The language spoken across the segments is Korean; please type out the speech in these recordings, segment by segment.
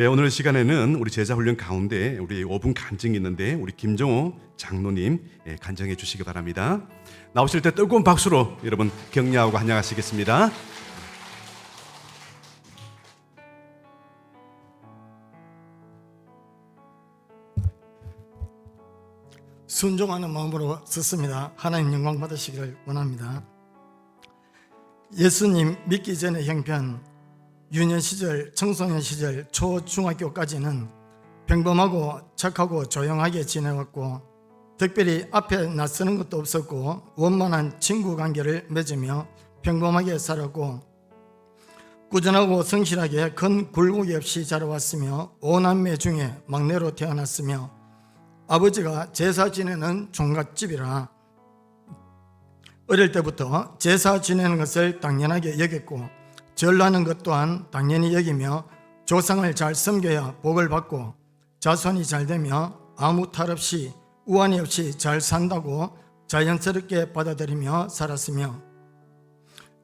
네, 오늘 시간에는 우리 제자훈련 가운데 우리 5분 간증이 있는데 우리 김정호 장로님 간증해 주시기 바랍니다. 나오실 때 뜨거운 박수로 여러분 격려하고 환영하시겠습니다. 순종하는 마음으로 썼습니다. 하나님 영광 받으시기를 원합니다. 예수님 믿기 전의 형편, 유년 시절, 청소년 시절, 초중학교까지는 평범하고 착하고 조용하게 지내왔고 특별히 앞에 나서는 것도 없었고 원만한 친구 관계를 맺으며 평범하게 살았고 꾸준하고 성실하게 큰 굴곡이 없이 자라왔으며 5남매 중에 막내로 태어났으며 아버지가 제사 지내는 종갓집이라 어릴 때부터 제사 지내는 것을 당연하게 여겼고 절하는 것 또한 당연히 여기며 조상을 잘 섬겨야 복을 받고 자손이 잘 되며 아무 탈 없이 우환이 없이 잘 산다고 자연스럽게 받아들이며 살았으며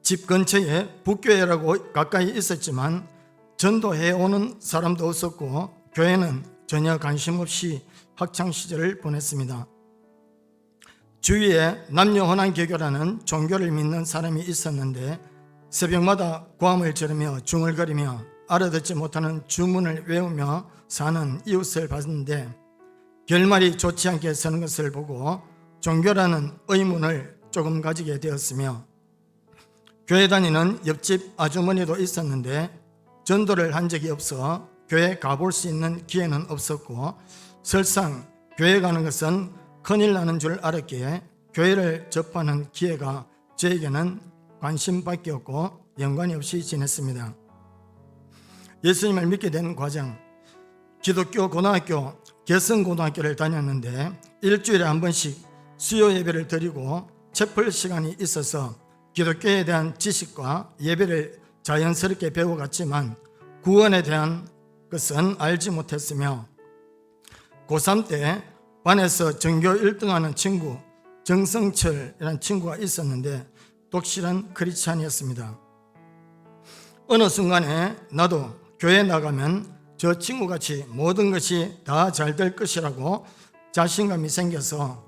집 근처에 북교회라고 가까이 있었지만 전도해오는 사람도 없었고 교회는 전혀 관심 없이 학창시절을 보냈습니다. 주위에 남녀혼환개교라는 종교를 믿는 사람이 있었는데 새벽마다 고함을 지르며 중얼거리며 알아듣지 못하는 주문을 외우며 사는 이웃을 봤는데 결말이 좋지 않게 서는 것을 보고 종교라는 의문을 조금 가지게 되었으며 교회 다니는 옆집 아주머니도 있었는데 전도를 한 적이 없어 교회 가볼 수 있는 기회는 없었고 설상 교회 가는 것은 큰일 나는 줄 알았기에 교회를 접하는 기회가 저에게는 관심밖에 없고 연관이 없이 지냈습니다. 예수님을 믿게 된 과정, 기독교 고등학교, 개성고등학교를 다녔는데 일주일에 한 번씩 수요 예배를 드리고 채플 시간이 있어서 기독교에 대한 지식과 예배를 자연스럽게 배워갔지만 구원에 대한 것은 알지 못했으며 고3 때 반에서 전교 1등하는 친구 정성철이라는 친구가 있었는데 독실한 크리스찬이었습니다. 어느 순간에 나도 교회 나가면 저 친구같이 모든 것이 다 잘 될 것이라고 자신감이 생겨서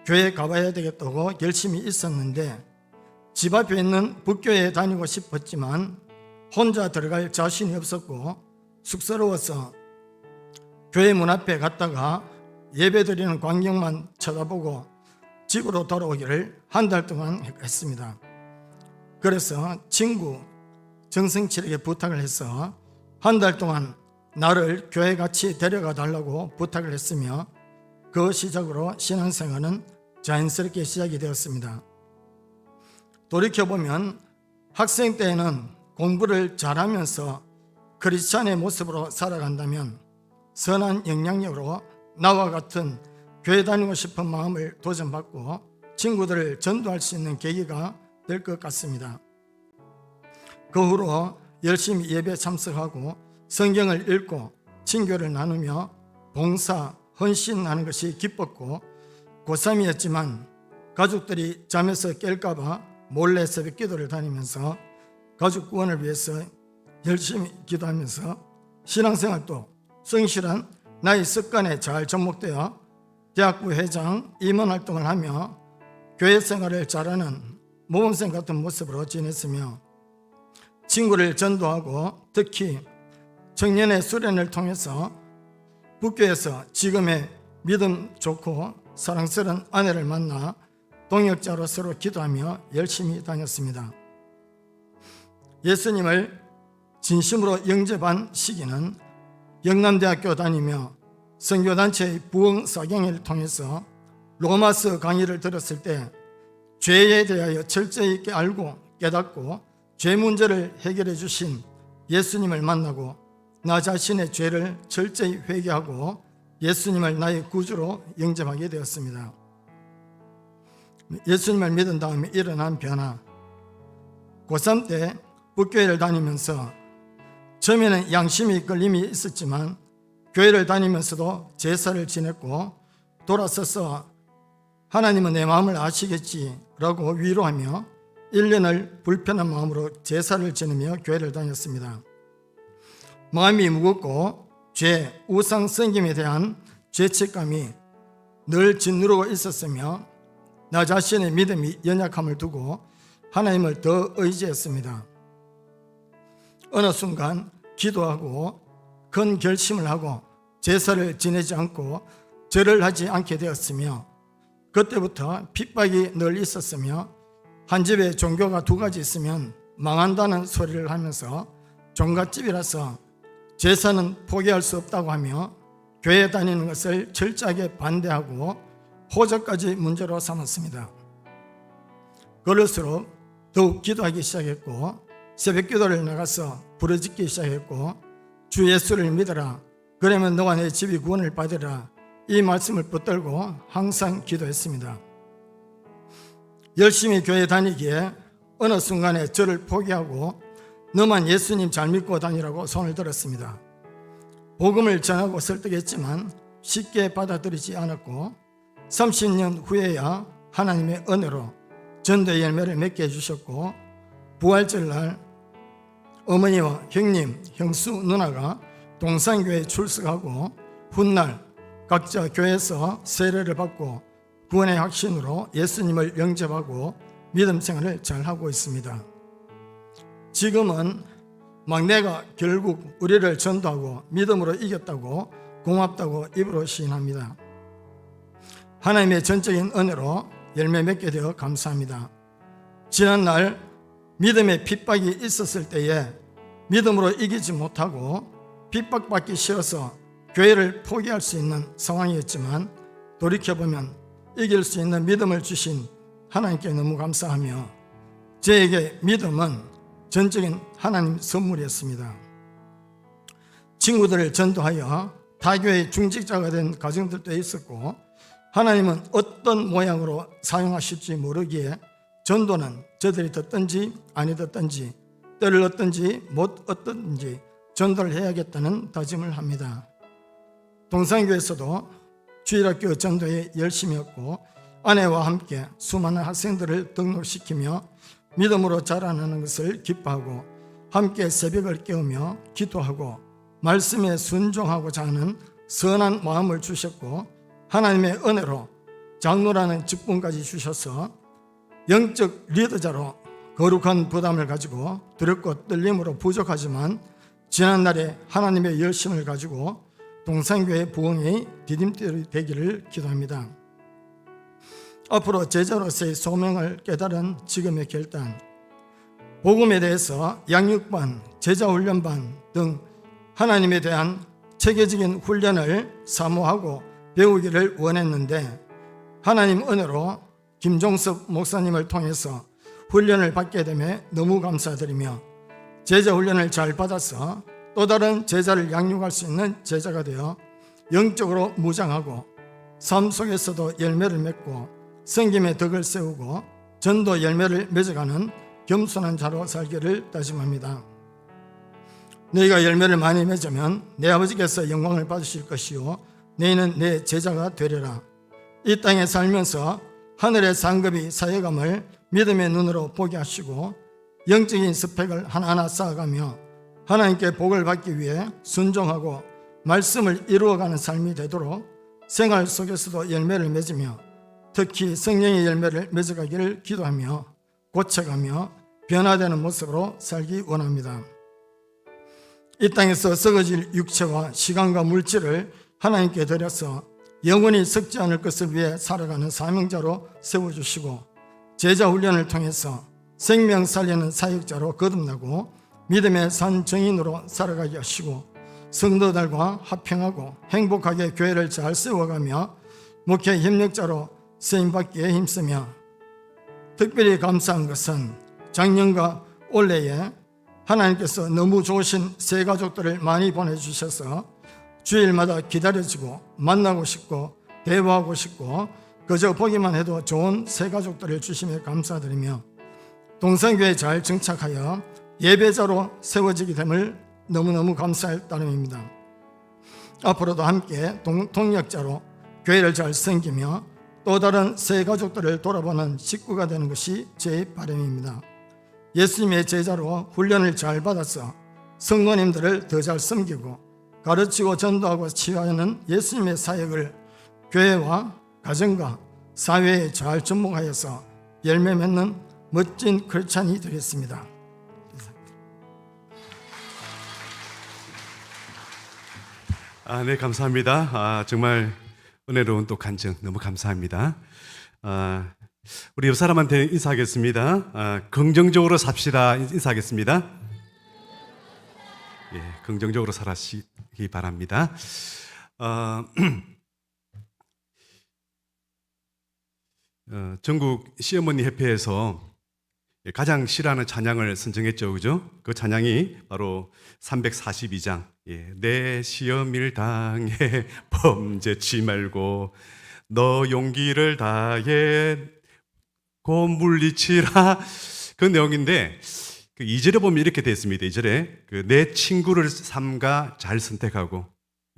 교회 가봐야 되겠다고 열심히 있었는데 집 앞에 있는 북교회에 다니고 싶었지만 혼자 들어갈 자신이 없었고 쑥스러워서 교회 문 앞에 갔다가 예배드리는 광경만 쳐다보고 집으로 돌아오기를 한 달 동안 했습니다. 그래서 친구 정승철에게 부탁을 해서 한 달 동안 나를 교회 같이 데려가 달라고 부탁을 했으며 그 시작으로 신앙생활은 자연스럽게 시작이 되었습니다. 돌이켜보면 학생 때에는 공부를 잘하면서 크리스찬의 모습으로 살아간다면 선한 영향력으로 나와 같은 교회 다니고 싶은 마음을 도전받고 친구들을 전도할 수 있는 계기가 될 것 같습니다. 그 후로 열심히 예배 참석하고 성경을 읽고 친교를 나누며 봉사, 헌신하는 것이 기뻤고 고3이었지만 가족들이 잠에서 깰까봐 몰래 새벽 기도를 다니면서 가족 구원을 위해서 열심히 기도하면서 신앙생활도 성실한 나의 습관에 잘 접목되어 대학부 회장 임원활동을 하며 교회 생활을 잘하는 모범생 같은 모습으로 지냈으며 친구를 전도하고 특히 청년의 수련을 통해서 북교에서 지금의 믿음 좋고 사랑스러운 아내를 만나 동역자로 서로 기도하며 열심히 다녔습니다. 예수님을 진심으로 영접한 시기는 영남대학교 다니며 선교단체의 부흥사경회를 통해서 로마서 강의를 들었을 때 죄에 대하여 철저히 있게 알고 깨닫고 죄 문제를 해결해 주신 예수님을 만나고 나 자신의 죄를 철저히 회개하고 예수님을 나의 구주로 영접하게 되었습니다. 예수님을 믿은 다음에 일어난 변화, 고3 때 북교회를 다니면서 처음에는 양심이 끌림이 있었지만 교회를 다니면서도 제사를 지냈고 돌아서서 하나님은 내 마음을 아시겠지라고 위로하며 1년을 불편한 마음으로 제사를 지내며 교회를 다녔습니다. 마음이 무겁고 죄, 우상 섬김에 대한 죄책감이 늘 짓누르고 있었으며 나 자신의 믿음이 연약함을 두고 하나님을 더 의지했습니다. 어느 순간 기도하고 큰 결심을 하고 제사를 지내지 않고 절을 하지 않게 되었으며 그때부터 핍박이 늘 있었으며 한 집에 종교가 두 가지 있으면 망한다는 소리를 하면서 종갓집이라서 제사는 포기할 수 없다고 하며 교회 다니는 것을 철저하게 반대하고 호적까지 문제로 삼았습니다. 그럴수록 더욱 기도하기 시작했고 새벽 기도를 나가서 부르짖기 시작했고 주 예수를 믿어라, 그러면 너와 내 집이 구원을 받으라, 이 말씀을 붙들고 항상 기도했습니다. 열심히 교회 다니기에 어느 순간에 저를 포기하고 너만 예수님 잘 믿고 다니라고 손을 들었습니다. 복음을 전하고 설득했지만 쉽게 받아들이지 않았고 30년 후에야 하나님의 은혜로 전도의 열매를 맺게 해주셨고 부활절날 어머니와 형님, 형수, 누나가 동산교회에 출석하고 훗날 각자 교회에서 세례를 받고 구원의 확신으로 예수님을 영접하고 믿음 생활을 잘하고 있습니다. 지금은 막내가 결국 우리를 전도하고 믿음으로 이겼다고 고맙다고 입으로 시인합니다. 하나님의 전적인 은혜로 열매 맺게 되어 감사합니다. 지난날 믿음의 핍박이 있었을 때에 믿음으로 이기지 못하고 핍박받기 싫어서 교회를 포기할 수 있는 상황이었지만 돌이켜보면 이길 수 있는 믿음을 주신 하나님께 너무 감사하며 저에게 믿음은 전적인 하나님 선물이었습니다. 친구들을 전도하여 타교의 중직자가 된 가정들도 있었고 하나님은 어떤 모양으로 사용하실지 모르기에 전도는 저들이 듣든지 아니 듣든지 때를 얻든지 못 얻든지 전도를 해야겠다는 다짐을 합니다. 동산교에서도 주일학교 전도에 열심히 했고 아내와 함께 수많은 학생들을 등록시키며 믿음으로 자라나는 것을 기뻐하고 함께 새벽을 깨우며 기도하고 말씀에 순종하고자 하는 선한 마음을 주셨고 하나님의 은혜로 장로라는 직분까지 주셔서 영적 리더자로 거룩한 부담을 가지고 두렵고 떨림으로 부족하지만 지난날에 하나님의 열심을 가지고 동산교회 부흥의 디딤돌이 되기를 기도합니다. 앞으로 제자로서의 소명을 깨달은 지금의 결단, 복음에 대해서 양육반, 제자훈련반 등 하나님에 대한 체계적인 훈련을 사모하고 배우기를 원했는데 하나님 은혜로 김종섭 목사님을 통해서 훈련을 받게 됨에 너무 감사드리며 제자 훈련을 잘 받아서 또 다른 제자를 양육할 수 있는 제자가 되어 영적으로 무장하고 삶 속에서도 열매를 맺고 성김의 덕을 세우고 전도 열매를 맺어가는 겸손한 자로 살기를 다짐합니다. 너희가 열매를 많이 맺으면 내 아버지께서 영광을 받으실 것이요 너희는 내 제자가 되리라. 이 땅에 살면서 하늘의 상급이 사역감을 믿음의 눈으로 보게 하시고 영적인 스펙을 하나하나 쌓아가며 하나님께 복을 받기 위해 순종하고 말씀을 이루어가는 삶이 되도록 생활 속에서도 열매를 맺으며 특히 성령의 열매를 맺어가기를 기도하며 고쳐가며 변화되는 모습으로 살기 원합니다. 이 땅에서 썩어질 육체와 시간과 물질을 하나님께 드려서 영원히 썩지 않을 것을 위해 살아가는 사명자로 세워주시고 제자 훈련을 통해서 생명 살리는 사역자로 거듭나고 믿음의 산 정인으로 살아가게 하시고 성도들과 화평하고 행복하게 교회를 잘 세워가며 목회 협력자로 쓰임받기에 힘쓰며 특별히 감사한 것은 작년과 올해에 하나님께서 너무 좋으신 새 가족들을 많이 보내주셔서 주일마다 기다려지고 만나고 싶고 대화하고 싶고 그저 보기만 해도 좋은 새 가족들을 주심에 감사드리며 동산교회에 잘 정착하여 예배자로 세워지게 됨을 너무너무 감사할 따름입니다. 앞으로도 함께 동력자로 교회를 잘 섬기며 또 다른 새 가족들을 돌아보는 식구가 되는 것이 제 바람입니다. 예수님의 제자로 훈련을 잘 받아서 성도님들을 더 잘 섬기고 가르치고 전도하고 치유하는 예수님의 사역을 교회와 가정과 사회에 잘 접목하여서 열매 맺는 멋진 크리스찬이 되겠습니다. 네, 감사합니다. 정말 은혜로운 또 간증 너무 감사합니다. 우리 옆 사람한테 인사하겠습니다. 긍정적으로 삽시다. 인사하겠습니다. 예, 긍정적으로 살아시기 바랍니다. 전국 시어머니 협회에서 가장 싫어하는 찬양을 선정했죠, 그죠? 그 찬양이 바로 342장. 내 시험일 당해 범죄치 말고 너 용기를 다해 곧 물리치라. 그 내용인데 그 2절에 보면 이렇게 되어 있습니다. 2절에 내 친구를 삼가 잘 선택하고.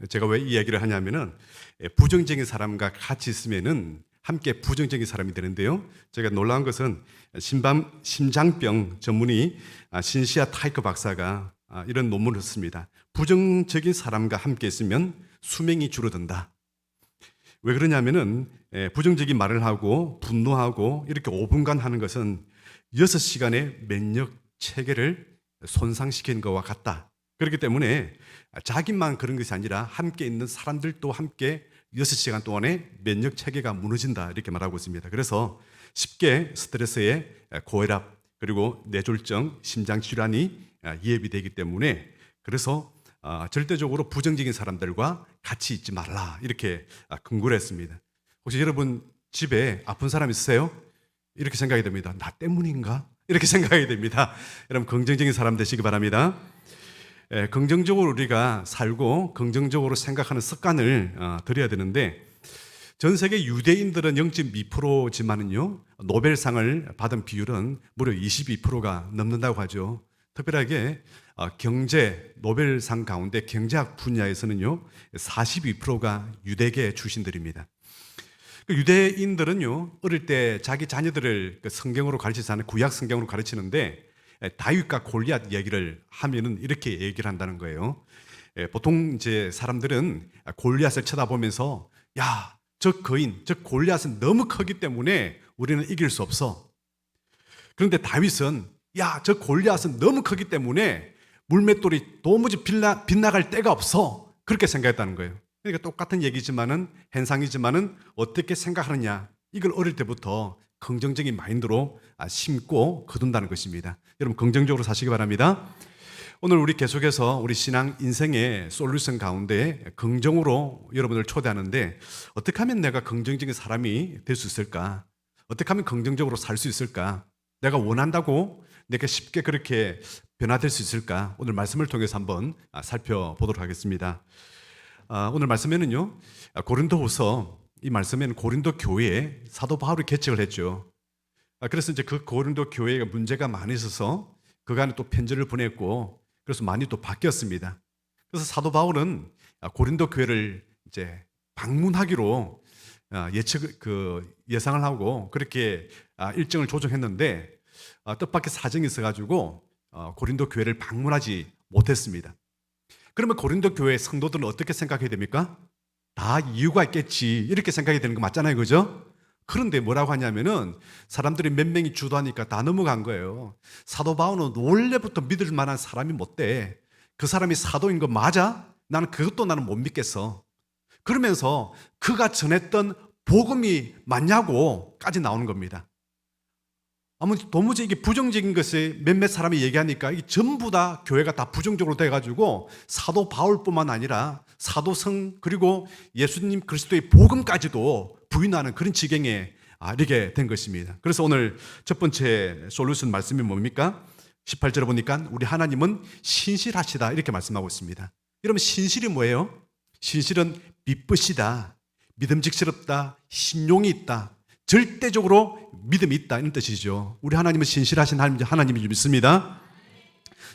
제가 왜 이 이야기를 하냐면은 부정적인 사람과 같이 있으면은 함께 부정적인 사람이 되는데요. 제가 놀라운 것은 심장병 전문의 신시아 타이커 박사가 이런 논문을 썼습니다. 부정적인 사람과 함께 있으면 수명이 줄어든다. 왜 그러냐면은 부정적인 말을 하고 분노하고 이렇게 5분간 하는 것은 6시간의 면역 체계를 손상시키는 것과 같다. 그렇기 때문에 자기만 그런 것이 아니라 함께 있는 사람들도 함께 6시간 동안에 면역 체계가 무너진다 이렇게 말하고 있습니다. 그래서 쉽게 스트레스에 고혈압 그리고 뇌졸중, 심장질환이 이입이 되기 때문에 그래서 절대적으로 부정적인 사람들과 같이 있지 말라 이렇게 권고를 했습니다. 혹시 여러분 집에 아픈 사람 있으세요? 이렇게 생각이 됩니다. 나 때문인가? 이렇게 생각이 됩니다. 여러분 긍정적인 사람 되시기 바랍니다. 긍정적으로 우리가 살고 긍정적으로 생각하는 습관을 들여야 되는데 전 세계 유대인들은 0.2%지만은요 노벨상을 받은 비율은 무려 22%가 넘는다고 하죠. 특별하게 경제 노벨상 가운데 경제학 분야에서는요 42%가 유대계 출신들입니다. 유대인들은요 어릴 때 자기 자녀들을 성경으로 가르치지 않은 구약 성경으로 가르치는데 다윗과 골리앗 얘기를 하면은 이렇게 얘기를 한다는 거예요. 보통 이제 사람들은 골리앗을 쳐다보면서 야, 저 거인, 저 골리앗은 너무 크기 때문에 우리는 이길 수 없어. 그런데 다윗은 야, 저 골리앗은 너무 크기 때문에 물맷돌이 도무지 빗나갈 데가 없어. 그렇게 생각했다는 거예요. 그러니까 똑같은 얘기지만은 현상이지만은 어떻게 생각하느냐 이걸 어릴 때부터 긍정적인 마인드로 심고 거둔다는 것입니다. 여러분 긍정적으로 사시기 바랍니다. 오늘 우리 계속해서 우리 신앙 인생의 솔루션 가운데 긍정으로 여러분을 초대하는데 어떻게 하면 내가 긍정적인 사람이 될 수 있을까? 어떻게 하면 긍정적으로 살 수 있을까? 내가 원한다고 내가 쉽게 그렇게 변화될 수 있을까? 오늘 말씀을 통해서 한번 살펴보도록 하겠습니다. 오늘 말씀에는요 고린도후서 이 말씀에는 고린도 교회에 사도 바울이 개척을 했죠. 그래서 이제 그 고린도 교회가 문제가 많이 있어서 그간에 또 편지를 보냈고 그래서 많이 또 바뀌었습니다. 그래서 사도 바울은 고린도 교회를 이제 방문하기로 예상을 하고 그렇게 일정을 조정했는데 뜻밖의 사정이 있어가지고 고린도 교회를 방문하지 못했습니다. 그러면 고린도 교회 성도들은 어떻게 생각해야 됩니까? 다 이유가 있겠지 이렇게 생각이 되는 거 맞잖아요, 그죠? 그런데 뭐라고 하냐면은 사람들이 몇 명이 주도하니까 다 넘어간 거예요. 사도 바울은 원래부터 믿을 만한 사람이 못 돼. 그 사람이 사도인 거 맞아? 나는 그것도 나는 못 믿겠어. 그러면서 그가 전했던 복음이 맞냐고까지 나오는 겁니다. 아무튼 도무지 이게 부정적인 것이 몇몇 사람이 얘기하니까 이게 전부 다 교회가 다 부정적으로 돼가지고 사도 바울뿐만 아니라 사도성 그리고 예수님 그리스도의 복음까지도 부인하는 그런 지경에 이르게 된 것입니다. 그래서 오늘 첫 번째 솔루션 말씀이 뭡니까? 18절에 보니까 우리 하나님은 신실하시다 이렇게 말씀하고 있습니다. 여러분 신실이 뭐예요? 신실은 믿으시다, 믿음직스럽다, 신용이 있다, 절대적으로 믿음이 있다 이런 뜻이죠. 우리 하나님은 신실하신 하나님이 믿습니다.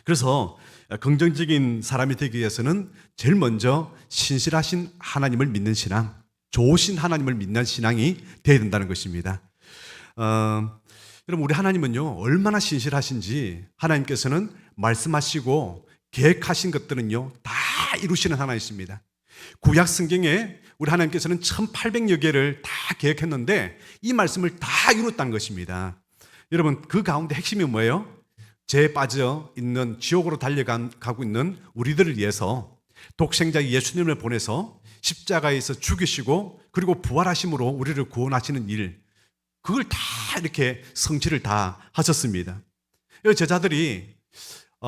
그래서 긍정적인 사람이 되기 위해서는 제일 먼저 신실하신 하나님을 믿는 신앙, 좋으신 하나님을 믿는 신앙이 되어야 된다는 것입니다. 여러분 우리 하나님은요 얼마나 신실하신지 하나님께서는 말씀하시고 계획하신 것들은요 다 이루시는 하나님이십니다. 구약 성경에 우리 하나님께서는 1800여 개를 다 계획했는데 이 말씀을 다 이뤘다는 것입니다. 여러분, 그 가운데 핵심이 뭐예요? 죄에 빠져 있는, 지옥으로 달려가고 있는 우리들을 위해서 독생자 예수님을 보내서 십자가에서 죽이시고 그리고 부활하심으로 우리를 구원하시는 일, 그걸 다 이렇게 성취를 다 하셨습니다. 제자들이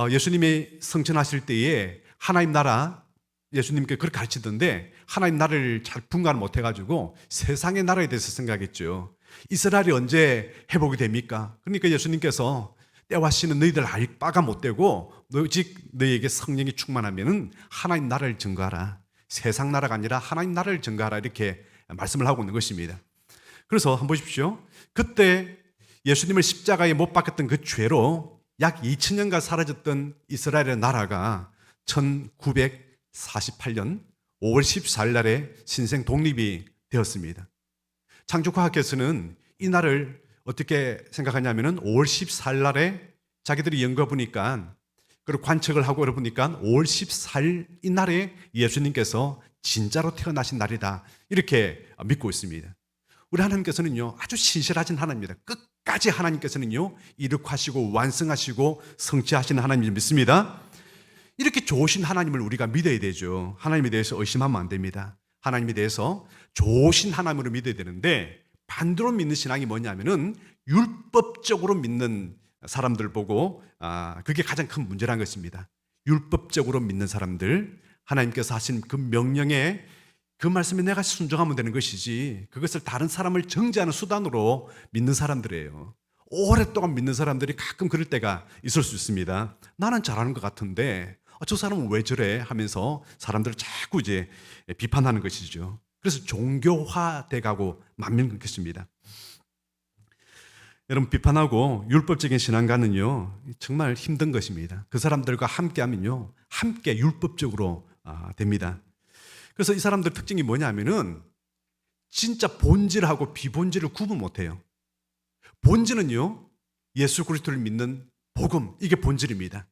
예수님이 성천하실 때에 하나님 나라, 예수님께 그렇게 가르치던데 하나님 나라를 잘 분간을 못해가지고 세상의 나라에 대해서 생각했죠. 이스라엘이 언제 회복이 됩니까? 그러니까 예수님께서 때와 시는 너희들 알 바가 못 되고 오직 너희에게 성령이 충만하면 하나님 나라를 증거하라. 세상 나라가 아니라 하나님 나라를 증거하라, 이렇게 말씀을 하고 있는 것입니다. 그래서 한번 보십시오. 그때 예수님을 십자가에 못 박혔던 그 죄로 약 2000년간 사라졌던 이스라엘의 나라가 1948년 5월 14일 날에 신생 독립이 되었습니다. 창조과학에서는 이 날을 어떻게 생각하냐면은 5월 14일 날에 자기들이 연구해 보니까, 그리고 관측을 하고 보니까 5월 14일 이 날에 예수님께서 진짜로 태어나신 날이다, 이렇게 믿고 있습니다. 우리 하나님께서는요, 아주 신실하신 하나님입니다. 끝까지 하나님께서는요, 이룩하시고 완성하시고 성취하시는 하나님을 믿습니다. 이렇게 좋으신 하나님을 우리가 믿어야 되죠. 하나님에 대해서 의심하면 안 됩니다. 하나님에 대해서 좋으신 하나님으로 믿어야 되는데, 반대로 믿는 신앙이 뭐냐면은 율법적으로 믿는 사람들 보고 그게 가장 큰 문제라는 것입니다. 율법적으로 믿는 사람들, 하나님께서 하신 그 명령에, 그 말씀에 내가 순종하면 되는 것이지, 그것을 다른 사람을 정죄하는 수단으로 믿는 사람들이에요. 오랫동안 믿는 사람들이 가끔 그럴 때가 있을 수 있습니다. 나는 잘하는 것 같은데 저 사람은 왜 저래 하면서 사람들을 자꾸 이제 비판하는 것이죠. 그래서 종교화돼 가고 만면 것입니다. 여러분, 비판하고 율법적인 신앙가는요, 정말 힘든 것입니다. 그 사람들과 함께 하면요, 함께 율법적으로 됩니다. 그래서 이 사람들 특징이 뭐냐면은 진짜 본질하고 비본질을 구분 못해요. 본질은요, 예수 그리스도를 믿는 복음, 이게 본질입니다.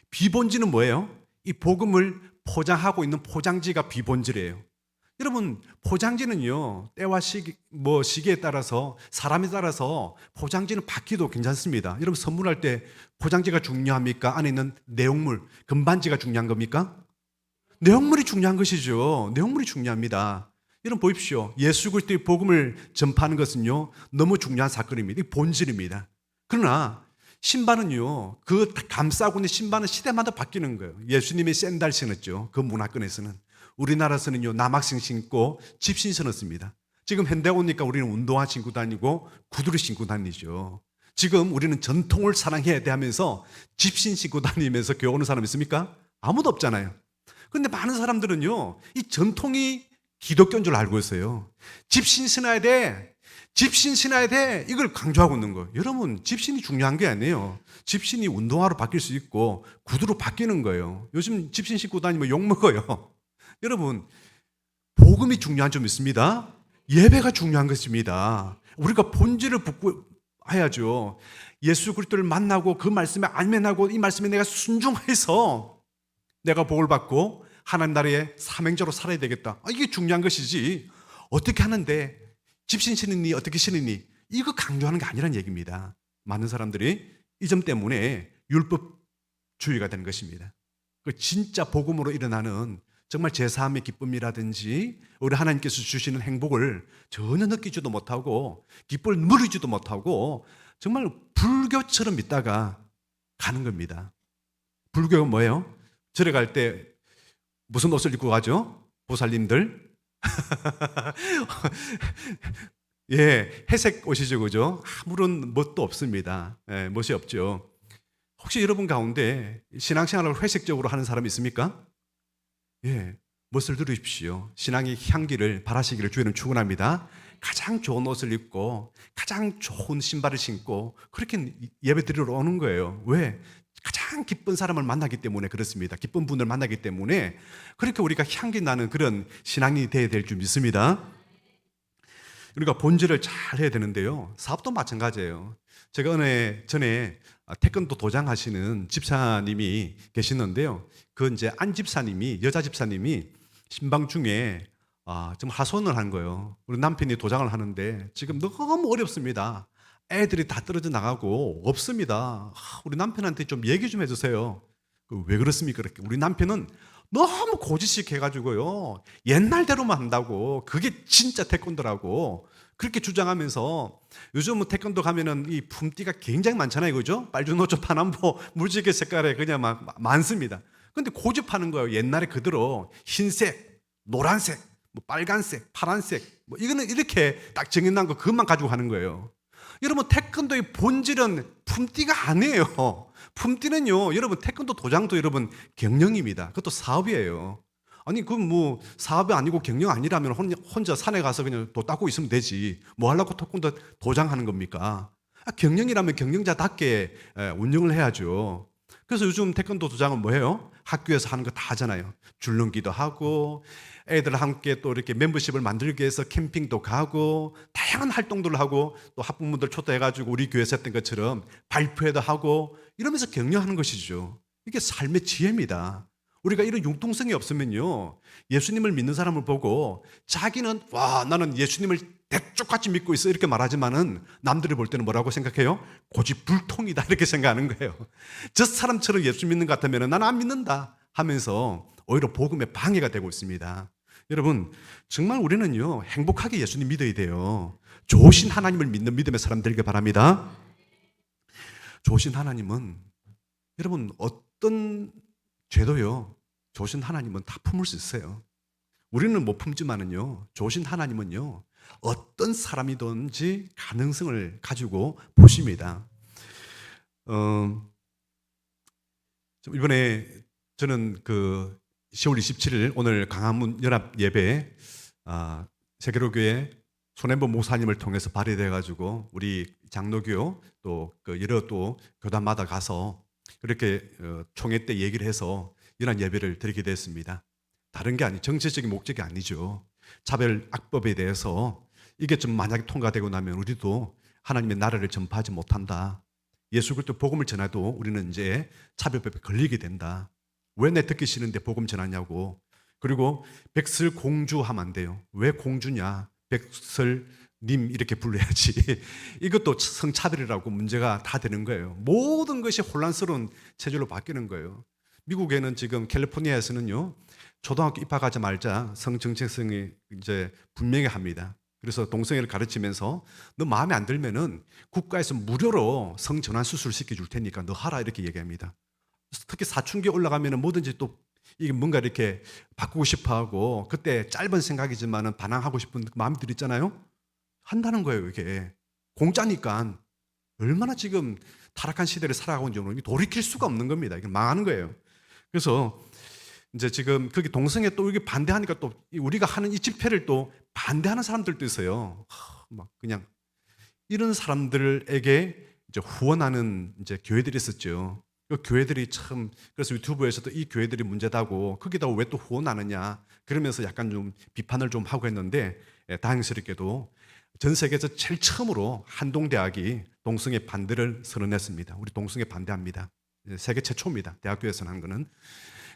비본질은 뭐예요? 이 복음을 포장하고 있는 포장지가 비본질이에요. 여러분, 포장지는요, 때와 시기에 따라서, 사람에 따라서 포장지는 바뀌어도 괜찮습니다. 여러분, 선물할 때 포장지가 중요합니까? 안에 있는 내용물, 금반지가 중요한 겁니까? 내용물이 중요한 것이죠. 내용물이 중요합니다. 여러분 보십시오. 예수 그리스도의 복음을 전파하는 것은요, 너무 중요한 사건입니다. 이 본질입니다. 그러나 신발은요, 그 감싸고 있는 신발은 시대마다 바뀌는 거예요. 예수님이 샌들 신었죠. 그 문화권에서는. 우리나라에서는요, 남학생 신고 집신 신었습니다. 지금 현대 오니까 우리는 운동화 신고 다니고 구두를 신고 다니죠. 지금 우리는 전통을 사랑해야 돼 하면서 집신 신고 다니면서 교회 오는 사람 있습니까? 아무도 없잖아요. 그런데 많은 사람들은요, 이 전통이 기독교인 줄 알고 있어요. 집신 신어야 돼, 집신 신어야 돼, 이걸 강조하고 있는 거예요. 여러분, 집신이 중요한 게 아니에요. 집신이 운동화로 바뀔 수 있고 구두로 바뀌는 거예요. 요즘 집신 신고 다니면 욕먹어요. 여러분, 복음이 중요한 점 있습니다. 예배가 중요한 것입니다. 우리가 본질을 붙고 해야죠. 예수 그리스도를 만나고 그 말씀에 알면하고 이 말씀에 내가 순종해서 내가 복을 받고 하나님 나라의 사명자로 살아야 되겠다. 이게 중요한 것이지, 어떻게 하는데 집신 신으니 어떻게 신으니, 이거 강조하는 게 아니란 얘기입니다. 많은 사람들이 이 점 때문에 율법주의가 되는 것입니다. 그 진짜 복음으로 일어나는 정말 제사함의 기쁨이라든지 우리 하나님께서 주시는 행복을 전혀 느끼지도 못하고 기쁨을 누리지도 못하고 정말 불교처럼 믿다가 가는 겁니다. 불교가 뭐예요? 절에 갈 때 무슨 옷을 입고 가죠? 보살님들? 예, 회색 옷이죠, 그죠? 아무런 멋도 없습니다. 예, 멋이 없죠. 혹시 여러분 가운데 신앙생활을 회색적으로 하는 사람이 있습니까? 예, 멋을 누리십시오. 신앙의 향기를 발하시기를 주님은 축원합니다. 가장 좋은 옷을 입고 가장 좋은 신발을 신고 그렇게 예배 드리러 오는 거예요. 왜? 가장 기쁜 사람을 만나기 때문에 그렇습니다. 기쁜 분을 만나기 때문에 그렇게 우리가 향기 나는 그런 신앙이 되어야 될 줄 믿습니다. 우리가 본질을 잘 해야 되는데요, 사업도 마찬가지예요. 제가 전에 태권도 도장하시는 집사님이 계시는데요. 그 이제 안 집사님이, 여자 집사님이 신방 중에 좀 하소연을 한 거예요. 우리 남편이 도장을 하는데 지금 너무 어렵습니다. 애들이 다 떨어져 나가고 없습니다. 우리 남편한테 좀 얘기 좀 해주세요. 왜 그렇습니까? 그렇게 우리 남편은 너무 고지식 해가지고요, 옛날대로만 한다고, 그게 진짜 태권도라고 그렇게 주장하면서, 요즘은 태권도 가면은 이 품띠가 굉장히 많잖아요, 그죠? 빨주노초 파남보 물지개 색깔에 그냥 막 많습니다. 근데 고집하는 거예요. 옛날에 그대로 흰색, 노란색, 뭐 빨간색, 파란색, 뭐 이거는 이렇게 딱 정해놓은 거 그것만 가지고 하는 거예요. 여러분, 태권도의 본질은 품띠가 아니에요. 품띠는요, 여러분, 태권도 도장도 여러분 경영입니다. 그것도 사업이에요. 아니, 그 뭐 사업이 아니고 경영 아니라면 혼자 산에 가서 그냥 도 닦고 있으면 되지. 뭐 하려고 태권도 도장하는 겁니까? 경영이라면 경영자답게 운영을 해야죠. 그래서 요즘 태권도 도장은 뭐예요? 학교에서 하는 거 다 하잖아요. 줄넘기도 하고, 애들 함께 또 이렇게 멤버십을 만들기 위해서 캠핑도 가고, 다양한 활동들을 하고, 또 학부모들 초대해가지고 우리 교회에서 했던 것처럼 발표회도 하고, 이러면서 격려하는 것이죠. 이게 삶의 지혜입니다. 우리가 이런 융통성이 없으면요, 예수님을 믿는 사람을 보고 자기는 와, 나는 예수님을 대쪽같이 믿고 있어 이렇게 말하지만은 남들이 볼 때는 뭐라고 생각해요? 고집불통이다 이렇게 생각하는 거예요. 저 사람처럼 예수 믿는 것 같으면 나는 안 믿는다 하면서 오히려 복음에 방해가 되고 있습니다. 여러분, 정말 우리는요, 행복하게 예수님 믿어야 돼요. 좋으신 하나님을 믿는 믿음의 사람 되길 바랍니다. 좋으신 하나님은, 여러분, 어떤 죄도요, 좋으신 하나님은 다 품을 수 있어요. 우리는 못 품지만은요, 좋으신 하나님은요, 어떤 사람이든지 가능성을 가지고 보십니다. 이번에 저는 그 10월 27일 오늘 강화문 연합 예배, 세계로교회 손혜보 목사님을 통해서 발휘돼 가지고 우리 장로교 또 그 여러 또 교단마다 가서 그렇게 총회 때 얘기를 해서 이런 예배를 드리게 됐습니다. 다른 게 아니, 정치적인 목적이 아니죠. 차별 악법에 대해서 이게 좀 만약에 통과되고 나면 우리도 하나님의 나라를 전파하지 못한다. 예수 그리스도 복음을 전해도 우리는 이제 차별법에 걸리게 된다. 왜 내 듣기 싫은데 복음 전하냐고. 그리고 백설 공주 하면 안 돼요. 왜 공주냐? 백설님 이렇게 불러야지. 이것도 성차별이라고 문제가 다 되는 거예요. 모든 것이 혼란스러운 체질로 바뀌는 거예요. 미국에는 지금 캘리포니아에서는요, 초등학교 입학하자마자 성정체성이 이제 분명히 합니다. 그래서 동성애를 가르치면서 너 마음에 안 들면은 국가에서 무료로 성전환 수술 시켜줄 테니까 너 하라 이렇게 얘기합니다. 특히 사춘기 올라가면은 뭐든지 또 이게 뭔가 이렇게 바꾸고 싶어하고, 그때 짧은 생각이지만은 반항하고 싶은 마음들이 있잖아요. 한다는 거예요. 이게 공짜니까. 얼마나 지금 타락한 시대를 살아가고 있는지 돌이킬 수가 없는 겁니다. 이게 망하는 거예요. 그래서 이제 지금 거기 동성애 또 이게 반대하니까 또 우리가 하는 이 집회를 또 반대하는 사람들도 있어요. 막 그냥 이런 사람들에게 이제 후원하는 이제 교회들이 있었죠. 그 교회들이 참, 그래서 유튜브에서도 이 교회들이 문제다고, 거기다가 왜 또 후원하느냐 그러면서 약간 좀 비판을 좀 하고 했는데, 다행스럽게도 전 세계에서 제일 처음으로 한동대학이 동성애 반대를 선언했습니다. 우리 동성애 반대합니다. 세계 최초입니다. 대학교에서 한 거는.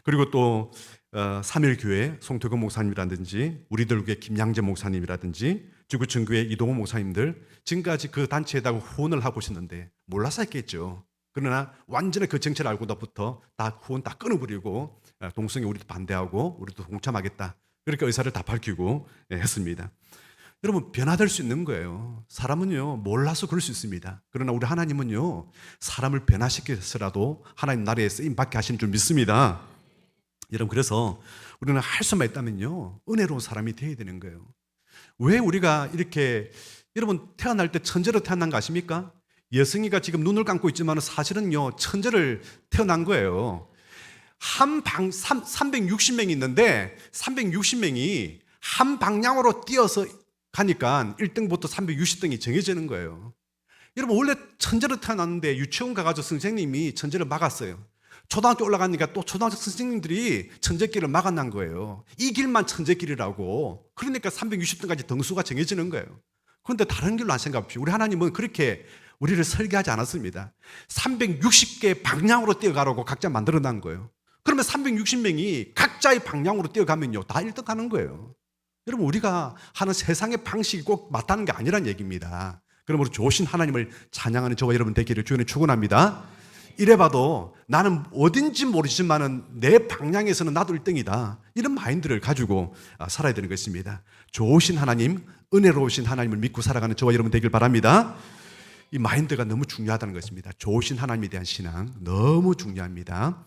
그리고 또 삼일교회 송태근 목사님이라든지 우리들교회 김양재 목사님이라든지 지구촌교회 이동호 목사님들 지금까지 그 단체에다가 후원을 하고 있었는데 몰라서 했겠죠. 그러나 완전히 그 정체를 알고부터 다 후원 다 끊어버리고 동성애 우리도 반대하고 우리도 동참하겠다, 그렇게 의사를 다 밝히고 했습니다. 여러분, 변화될 수 있는 거예요. 사람은요, 몰라서 그럴 수 있습니다. 그러나 우리 하나님은요, 사람을 변화시켜서라도 하나님 나라에 쓰임받게 하시는 줄 믿습니다. 여러분, 그래서 우리는 할 수만 있다면요, 은혜로운 사람이 되어야 되는 거예요. 왜 우리가 이렇게, 여러분, 태어날 때 천재로 태어난 거 아십니까? 여승이가 지금 눈을 감고 있지만 사실은요, 천재를 태어난 거예요. 360명이 있는데 360명이 한 방향으로 뛰어서 가니까 1등부터 360등이 정해지는 거예요. 여러분, 원래 천재로 태어났는데 유치원 가가지고 선생님이 천재를 막았어요. 초등학교 올라가니까 또 초등학교 선생님들이 천재길을 막아난 거예요. 이 길만 천재길이라고. 그러니까 360등까지 등수가 정해지는 거예요. 그런데 다른 길로 안 생각합시오. 우리 하나님은 그렇게 우리를 설계하지 않았습니다. 360개 방향으로 뛰어가라고 각자 만들어 놓은 거예요. 그러면 360명이 각자의 방향으로 뛰어가면요, 다 1등 하는 거예요. 여러분, 우리가 하는 세상의 방식이 꼭 맞다는 게 아니란 얘기입니다. 그러므로 좋으신 하나님을 찬양하는 저와 여러분 되기를 주님의 축원합니다. 이래봐도 나는 어딘지 모르지만은 내 방향에서는 나도 1등이다. 이런 마인드를 가지고 살아야 되는 것입니다. 좋으신 하나님, 은혜로우신 하나님을 믿고 살아가는 저와 여러분 되길 바랍니다. 이 마인드가 너무 중요하다는 것입니다. 좋으신 하나님에 대한 신앙 너무 중요합니다.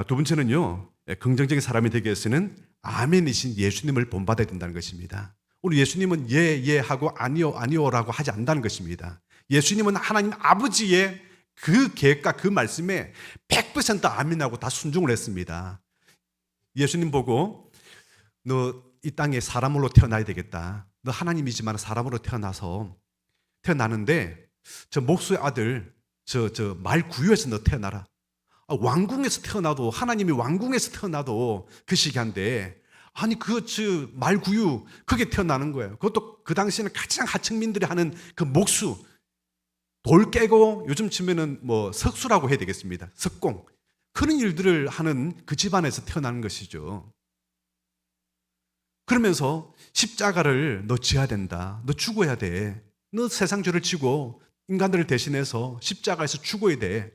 두 번째는요, 긍정적인 사람이 되기 위해서는 아멘이신 예수님을 본받아야 된다는 것입니다. 우리 예수님은 예 하고 아니요라고 하지 않는다는 것입니다. 예수님은 하나님 아버지의 그 계획과 그 말씀에 100% 아멘하고 다 순종을 했습니다. 예수님 보고 너 이 땅에 사람으로 태어나야 되겠다. 너 하나님이지만 사람으로 태어나는데 저 목수의 아들 저 말구유에서 너 태어나라. 왕궁에서 태어나도, 하나님이 왕궁에서 태어나도 그 시기한데, 아니 말구유 그게 태어나는 거예요. 그것도 그 당시에는 가장 하층민들이 하는 그 목수, 돌 깨고 요즘 치면은 뭐 석수라고 해야 되겠습니다. 석공, 그런 일들을 하는 그 집안에서 태어나는 것이죠. 그러면서 십자가를 너 지어야 된다. 너 죽어야 돼. 너 세상 죄를 지고 인간들을 대신해서 십자가에서 죽어야 돼.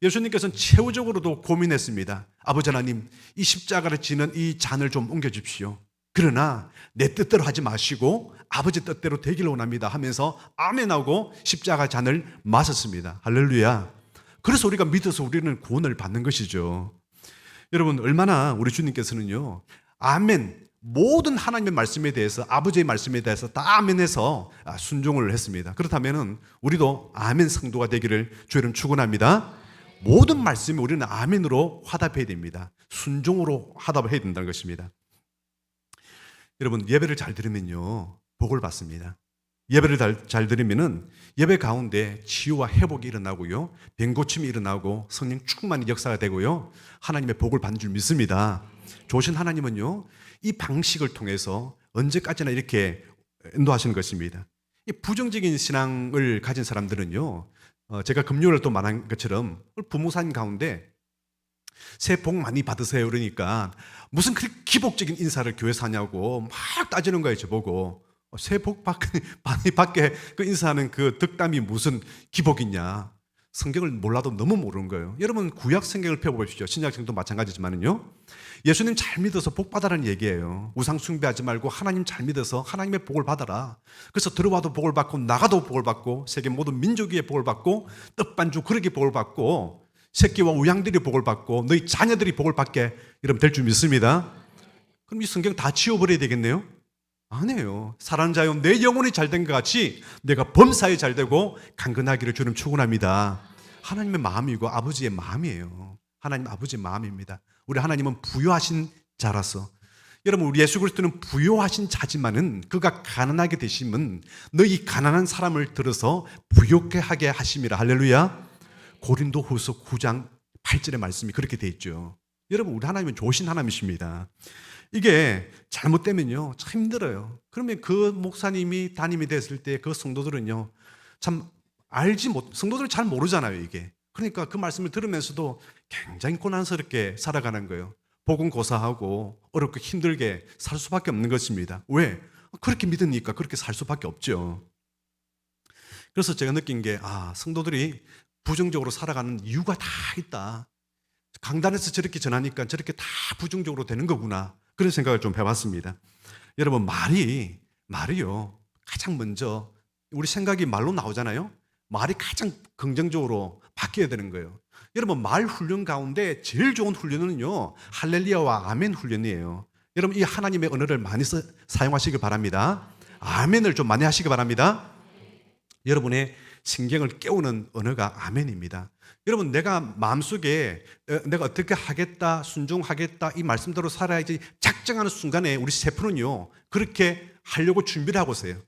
예수님께서는 최후적으로도 고민했습니다. 아버지 하나님, 이 십자가를 지는 이 잔을 좀 옮겨주십시오. 그러나 내 뜻대로 하지 마시고 아버지 뜻대로 되기를 원합니다 하면서 아멘하고 십자가 잔을 마셨습니다. 할렐루야. 그래서 우리가 믿어서 우리는 구원을 받는 것이죠. 여러분, 얼마나 우리 주님께서는요, 아멘, 모든 하나님의 말씀에 대해서, 아버지의 말씀에 대해서 다 아멘해서 순종을 했습니다. 그렇다면 우리도 아멘 성도가 되기를 주님 축원합니다. 모든 말씀에 우리는 아멘으로 화답해야 됩니다. 순종으로 화답을 해야 된다는 것입니다. 여러분, 예배를 잘 들으면요, 복을 받습니다. 예배를 잘 들으면은 예배 가운데 치유와 회복이 일어나고요, 병고침이 일어나고 성령 충만한 역사가 되고요, 하나님의 복을 받는 줄 믿습니다. 좋으신 하나님은요, 이 방식을 통해서 언제까지나 이렇게 인도하시는 것입니다. 이 부정적인 신앙을 가진 사람들은요, 제가 금요일에 또 말한 것처럼 부모사님 가운데 새해 복 많이 받으세요 그러니까 무슨 그렇게 기복적인 인사를 교회에서 하냐고 막 따지는 거예요. 저보고 새해 복 많이 받게 그 인사하는 그 덕담이 무슨 기복이냐. 성경을 몰라도 너무 모르는 거예요. 여러분, 구약 성경을 펴보십시오. 신약 성경도 마찬가지지만은요, 예수님 잘 믿어서 복 받아라는 얘기예요. 우상 숭배하지 말고 하나님 잘 믿어서 하나님의 복을 받아라. 그래서 들어와도 복을 받고 나가도 복을 받고 세계 모든 민족 위에 복을 받고 떡반죽 그릇이 복을 받고 새끼와 우양들이 복을 받고 너희 자녀들이 복을 받게 이러면 될 줄 믿습니다. 그럼 이 성경 다 지워버려야 되겠네요? 아니에요. 사랑하는 자여, 내 영혼이 잘된 것 같이 내가 범사에 잘되고 강건하기를 주님 축원합니다. 하나님의 마음이고 아버지의 마음이에요. 하나님 아버지의 마음입니다. 우리 하나님은 부요하신 자라서, 여러분, 우리 예수 그리스도는 부요하신 자지만은 그가 가난하게 되시면 너희 가난한 사람을 들어서 부요케 하게 하심이라. 할렐루야. 고린도후서 9장 8절의 말씀이 그렇게 돼 있죠. 여러분, 우리 하나님은 좋으신 하나님이십니다. 이게 잘못되면요, 참 힘들어요. 그러면 그 목사님이 담임이 됐을 때 그 성도들은요, 참 성도들은 잘 모르잖아요, 이게. 그러니까 그 말씀을 들으면서도 굉장히 고난스럽게 살아가는 거예요. 복음 고사하고 어렵고 힘들게 살 수밖에 없는 것입니다. 왜? 그렇게 믿으니까 그렇게 살 수밖에 없죠. 그래서 제가 느낀 게, 성도들이 부정적으로 살아가는 이유가 다 있다. 강단에서 저렇게 전하니까 저렇게 다 부정적으로 되는 거구나. 그런 생각을 좀 해봤습니다. 여러분, 말이요, 가장 먼저 우리 생각이 말로 나오잖아요. 말이 가장 긍정적으로 바뀌어야 되는 거예요. 여러분, 말 훈련 가운데 제일 좋은 훈련은요, 할렐루야와 아멘 훈련이에요. 여러분, 이 하나님의 언어를 많이 사용하시기 바랍니다. 아멘을 좀 많이 하시기 바랍니다. 여러분의 신경을 깨우는 언어가 아멘입니다. 여러분, 내가 마음속에 내가 어떻게 하겠다, 순종하겠다, 이 말씀대로 살아야지 작정하는 순간에 우리 세포는요, 그렇게 하려고 준비를 하고 있어요.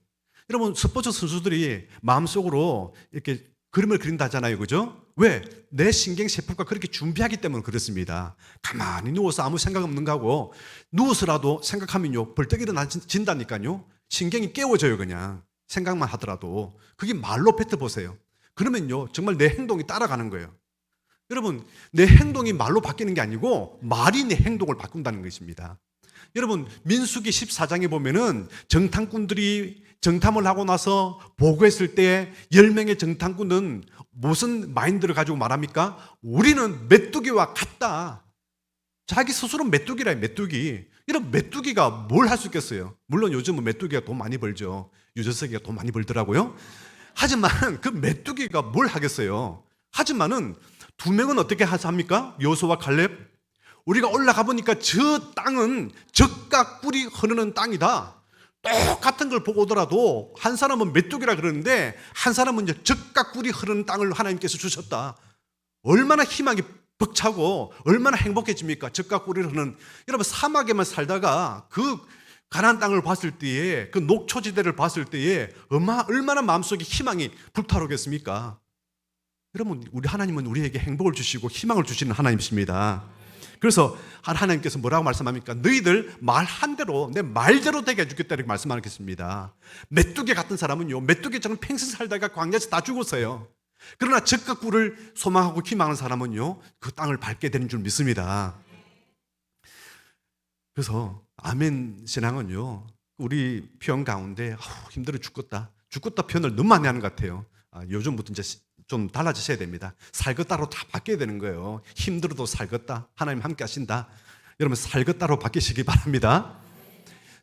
여러분, 스포츠 선수들이 마음속으로 이렇게 그림을 그린다잖아요. 그죠? 왜? 내 신경 세포가 그렇게 준비하기 때문에 그렇습니다. 가만히 누워서 아무 생각 없는 거하고 누워서라도 생각하면요, 벌떡 일어나진다니까요. 신경이 깨워져요. 그냥 생각만 하더라도. 그게 말로 뱉어보세요. 그러면요, 정말 내 행동이 따라가는 거예요. 여러분, 내 행동이 말로 바뀌는 게 아니고 말이 내 행동을 바꾼다는 것입니다. 여러분, 민수기 14장에 보면은 정탐꾼들이 정탐을 하고 나서 보고했을 때 10명의 정탐꾼은 무슨 마인드를 가지고 말합니까? 우리는 메뚜기와 같다. 자기 스스로 메뚜기라, 메뚜기. 이런 메뚜기가 뭘 할 수 있겠어요? 물론 요즘은 메뚜기가 돈 많이 벌죠. 유재석이가 돈 많이 벌더라고요. 하지만 그 메뚜기가 뭘 하겠어요? 하지만은 두 명은 어떻게 합니까? 여호수아와 칼렙. 우리가 올라가 보니까 저 땅은 젖과 꿀이 흐르는 땅이다. 똑같은 걸 보고 오더라도 한 사람은 메뚜기라 그러는데 한 사람은 이제 젖과 꿀이 흐르는 땅을 하나님께서 주셨다. 얼마나 희망이 벅차고 얼마나 행복해집니까? 젖과 꿀이 흐르는. 여러분, 사막에만 살다가 그 가나안 땅을 봤을 때에, 그 녹초지대를 봤을 때에 얼마나 마음속에 희망이 불타오르겠습니까? 여러분, 우리 하나님은 우리에게 행복을 주시고 희망을 주시는 하나님이십니다. 그래서 하나님께서 뭐라고 말씀합니까? 너희들 말한 대로, 내 말대로 되게 해주겠다 이렇게 말씀하겠습니다. 메뚜기 같은 사람은요, 메뚜기처럼 평생 살다가 광야에서 다 죽었어요. 그러나 젖과 꿀을 소망하고 희망하는 사람은요, 그 땅을 밟게 되는 줄 믿습니다. 그래서 아멘 신앙은요, 우리 표현 가운데 힘들어 죽겠다 표현을 너무 많이 하는 것 같아요. 요즘부터 이제 좀 달라지셔야 됩니다. 살겠다로 다 바뀌어야 되는 거예요. 힘들어도 살겠다, 하나님 함께 하신다. 여러분, 살겠다로 바뀌시기 바랍니다.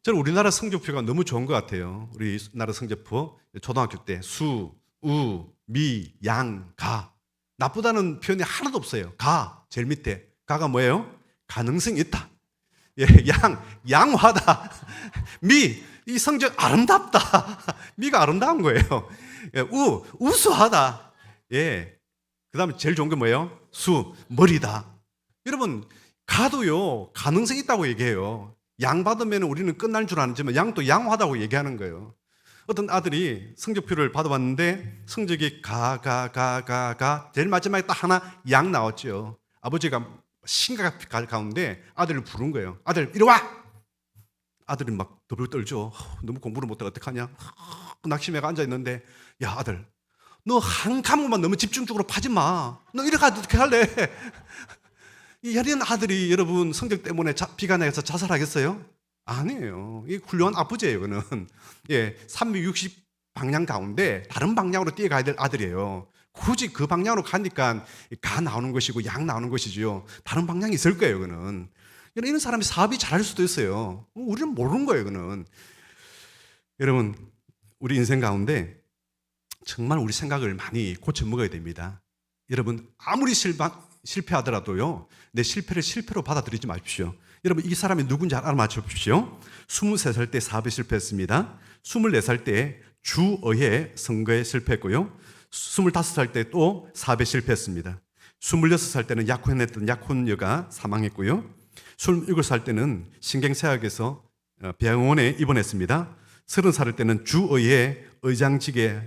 저는 우리나라 성적표가 너무 좋은 것 같아요. 우리나라 성적표 초등학교 때 수, 우, 미, 양, 가. 나쁘다는 표현이 하나도 없어요. 가, 제일 밑에. 가가 뭐예요? 가능성이 있다. 예, 양화다. 미, 이 성적 아름답다. 미가 아름다운 거예요. 예, 우수하다. 예. 그 다음에 제일 좋은 게 뭐예요? 수, 머리다. 여러분, 가도요, 가능성이 있다고 얘기해요. 양 받으면 우리는 끝날 줄 아는지만 양도 양화다고 얘기하는 거예요. 어떤 아들이 성적표를 받아봤는데 성적이 제일 마지막에 딱 하나 양 나왔죠. 아버지가 심각한 가운데 아들을 부른 거예요. 아들, 이리 와! 아들이 막 더블 떨죠. 너무 공부를 못해 어떡하냐? 낙심해가 앉아있는데, 야, 아들, 너 한 과목만 너무 집중적으로 파지 마. 너 이렇게 어떻게 할래? 이 여린 아들이 여러분 성적 때문에 비관해서 자살하겠어요? 아니에요. 이 훌륭한 아버지예요, 이거는. 예, 360 방향 가운데 다른 방향으로 뛰어가야 될 아들이에요. 굳이 그 방향으로 가니까 가 나오는 것이고 양 나오는 것이지요. 다른 방향이 있을 거예요, 이거는. 이런 사람이 사업이 잘할 수도 있어요. 우리는 모르는 거예요, 이거는. 여러분, 우리 인생 가운데 정말 우리 생각을 많이 고쳐 먹어야 됩니다. 여러분, 아무리 실패하더라도요, 내 실패를 실패로 받아들이지 마십시오. 여러분, 이 사람이 누군지 알아맞혀 보십시오. 23살 때 사업에 실패했습니다. 24살 때 주의회 선거에 실패했고요. 25살 때 또 사업에 실패했습니다. 26살 때는 약혼했던 약혼녀가 사망했고요. 27살 때는 신경쇠약에서 병원에 입원했습니다. 30살 때는 주의회 의장직에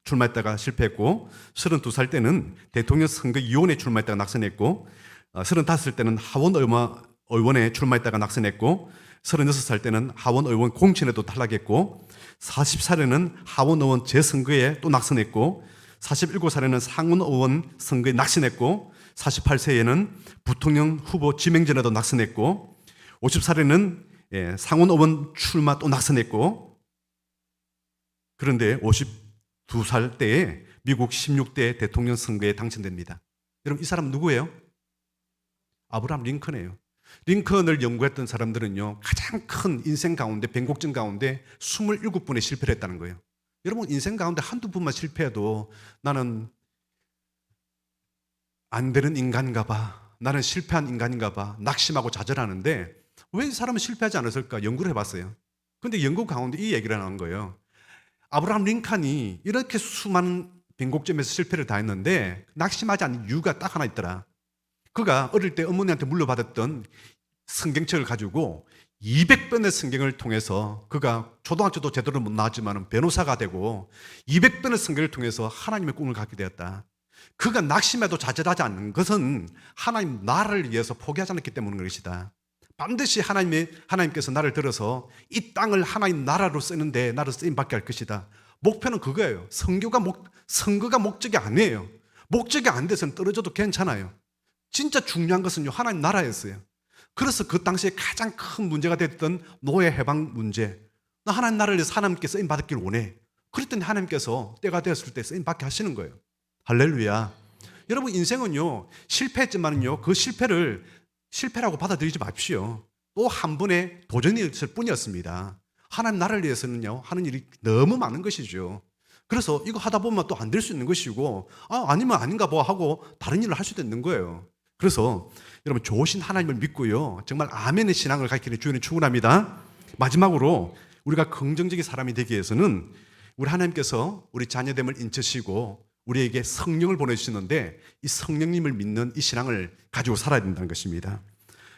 출마했다가 실패했고, 32살 때는 대통령 선거위원회에 출마했다가 낙선했고, 35살 때는 하원의원에 출마했다가 낙선했고, 36살 때는 하원의원 공천에도 탈락했고, 40살에는 하원의원 재선거에 또 낙선했고, 47살에는 상원의원 선거에 낙선했고, 48세에는 부통령 후보 지명전에도 낙선했고, 50살에는 상원의원 출마 또 낙선했고, 그런데 52살 때에 미국 16대 대통령 선거에 당선됩니다. 여러분, 이 사람 누구예요? 아브라함 링컨이에요. 링컨을 연구했던 사람들은요, 가장 큰 인생 가운데, 변곡점 가운데 27번에 실패를 했다는 거예요. 여러분, 인생 가운데 한두 번만 실패해도 나는 안 되는 인간인가 봐, 나는 실패한 인간인가 봐, 낙심하고 좌절하는데 왜 이 사람은 실패하지 않았을까? 연구를 해봤어요. 그런데 연구 가운데 이 얘기를 하는 거예요. 아브라함 링컨이 이렇게 수많은 변곡점에서 실패를 다 했는데 낙심하지 않는 이유가 딱 하나 있더라. 그가 어릴 때 어머니한테 물려받았던 성경책을 가지고 200번의 성경을 통해서, 그가 초등학교도 제대로 못 나왔지만 변호사가 되고 200번의 성경을 통해서 하나님의 꿈을 갖게 되었다. 그가 낙심해도 좌절하지 않는 것은 하나님 나라를 위해서 포기하지 않았기 때문인 것이다. 반드시 하나님께서 나를 들어서 이 땅을 하나님 나라로 쓰는데 나를 쓰임받게 할 것이다. 목표는 그거예요. 선거가 목적이 아니에요. 목적이 안 돼서는 떨어져도 괜찮아요. 진짜 중요한 것은요, 하나님 나라였어요. 그래서 그 당시에 가장 큰 문제가 됐던 노예 해방 문제. 나 하나님 나라를 위해서 하나님께 쓰임 받았길 원해. 그랬더니 하나님께서 때가 되었을 때 쓰임 받게 하시는 거예요. 할렐루야. 여러분, 인생은요, 실패했지만요, 그 실패를 실패라고 받아들이지 마십시오. 또 한 번의 도전이었을 뿐이었습니다. 하나님 나라를 위해서는요, 하는 일이 너무 많은 것이죠. 그래서 이거 하다 보면 또 안 될 수 있는 것이고, 아니면 아닌가 봐 하고 다른 일을 할 수도 있는 거예요. 그래서 여러분, 좋으신 하나님을 믿고요, 정말 아멘의 신앙을 가르치는 주님은 충분합니다. 마지막으로 우리가 긍정적인 사람이 되기 위해서는 우리 하나님께서 우리 자녀됨을 인쳐시고 우리에게 성령을 보내주시는데, 이 성령님을 믿는 이 신앙을 가지고 살아야 된다는 것입니다.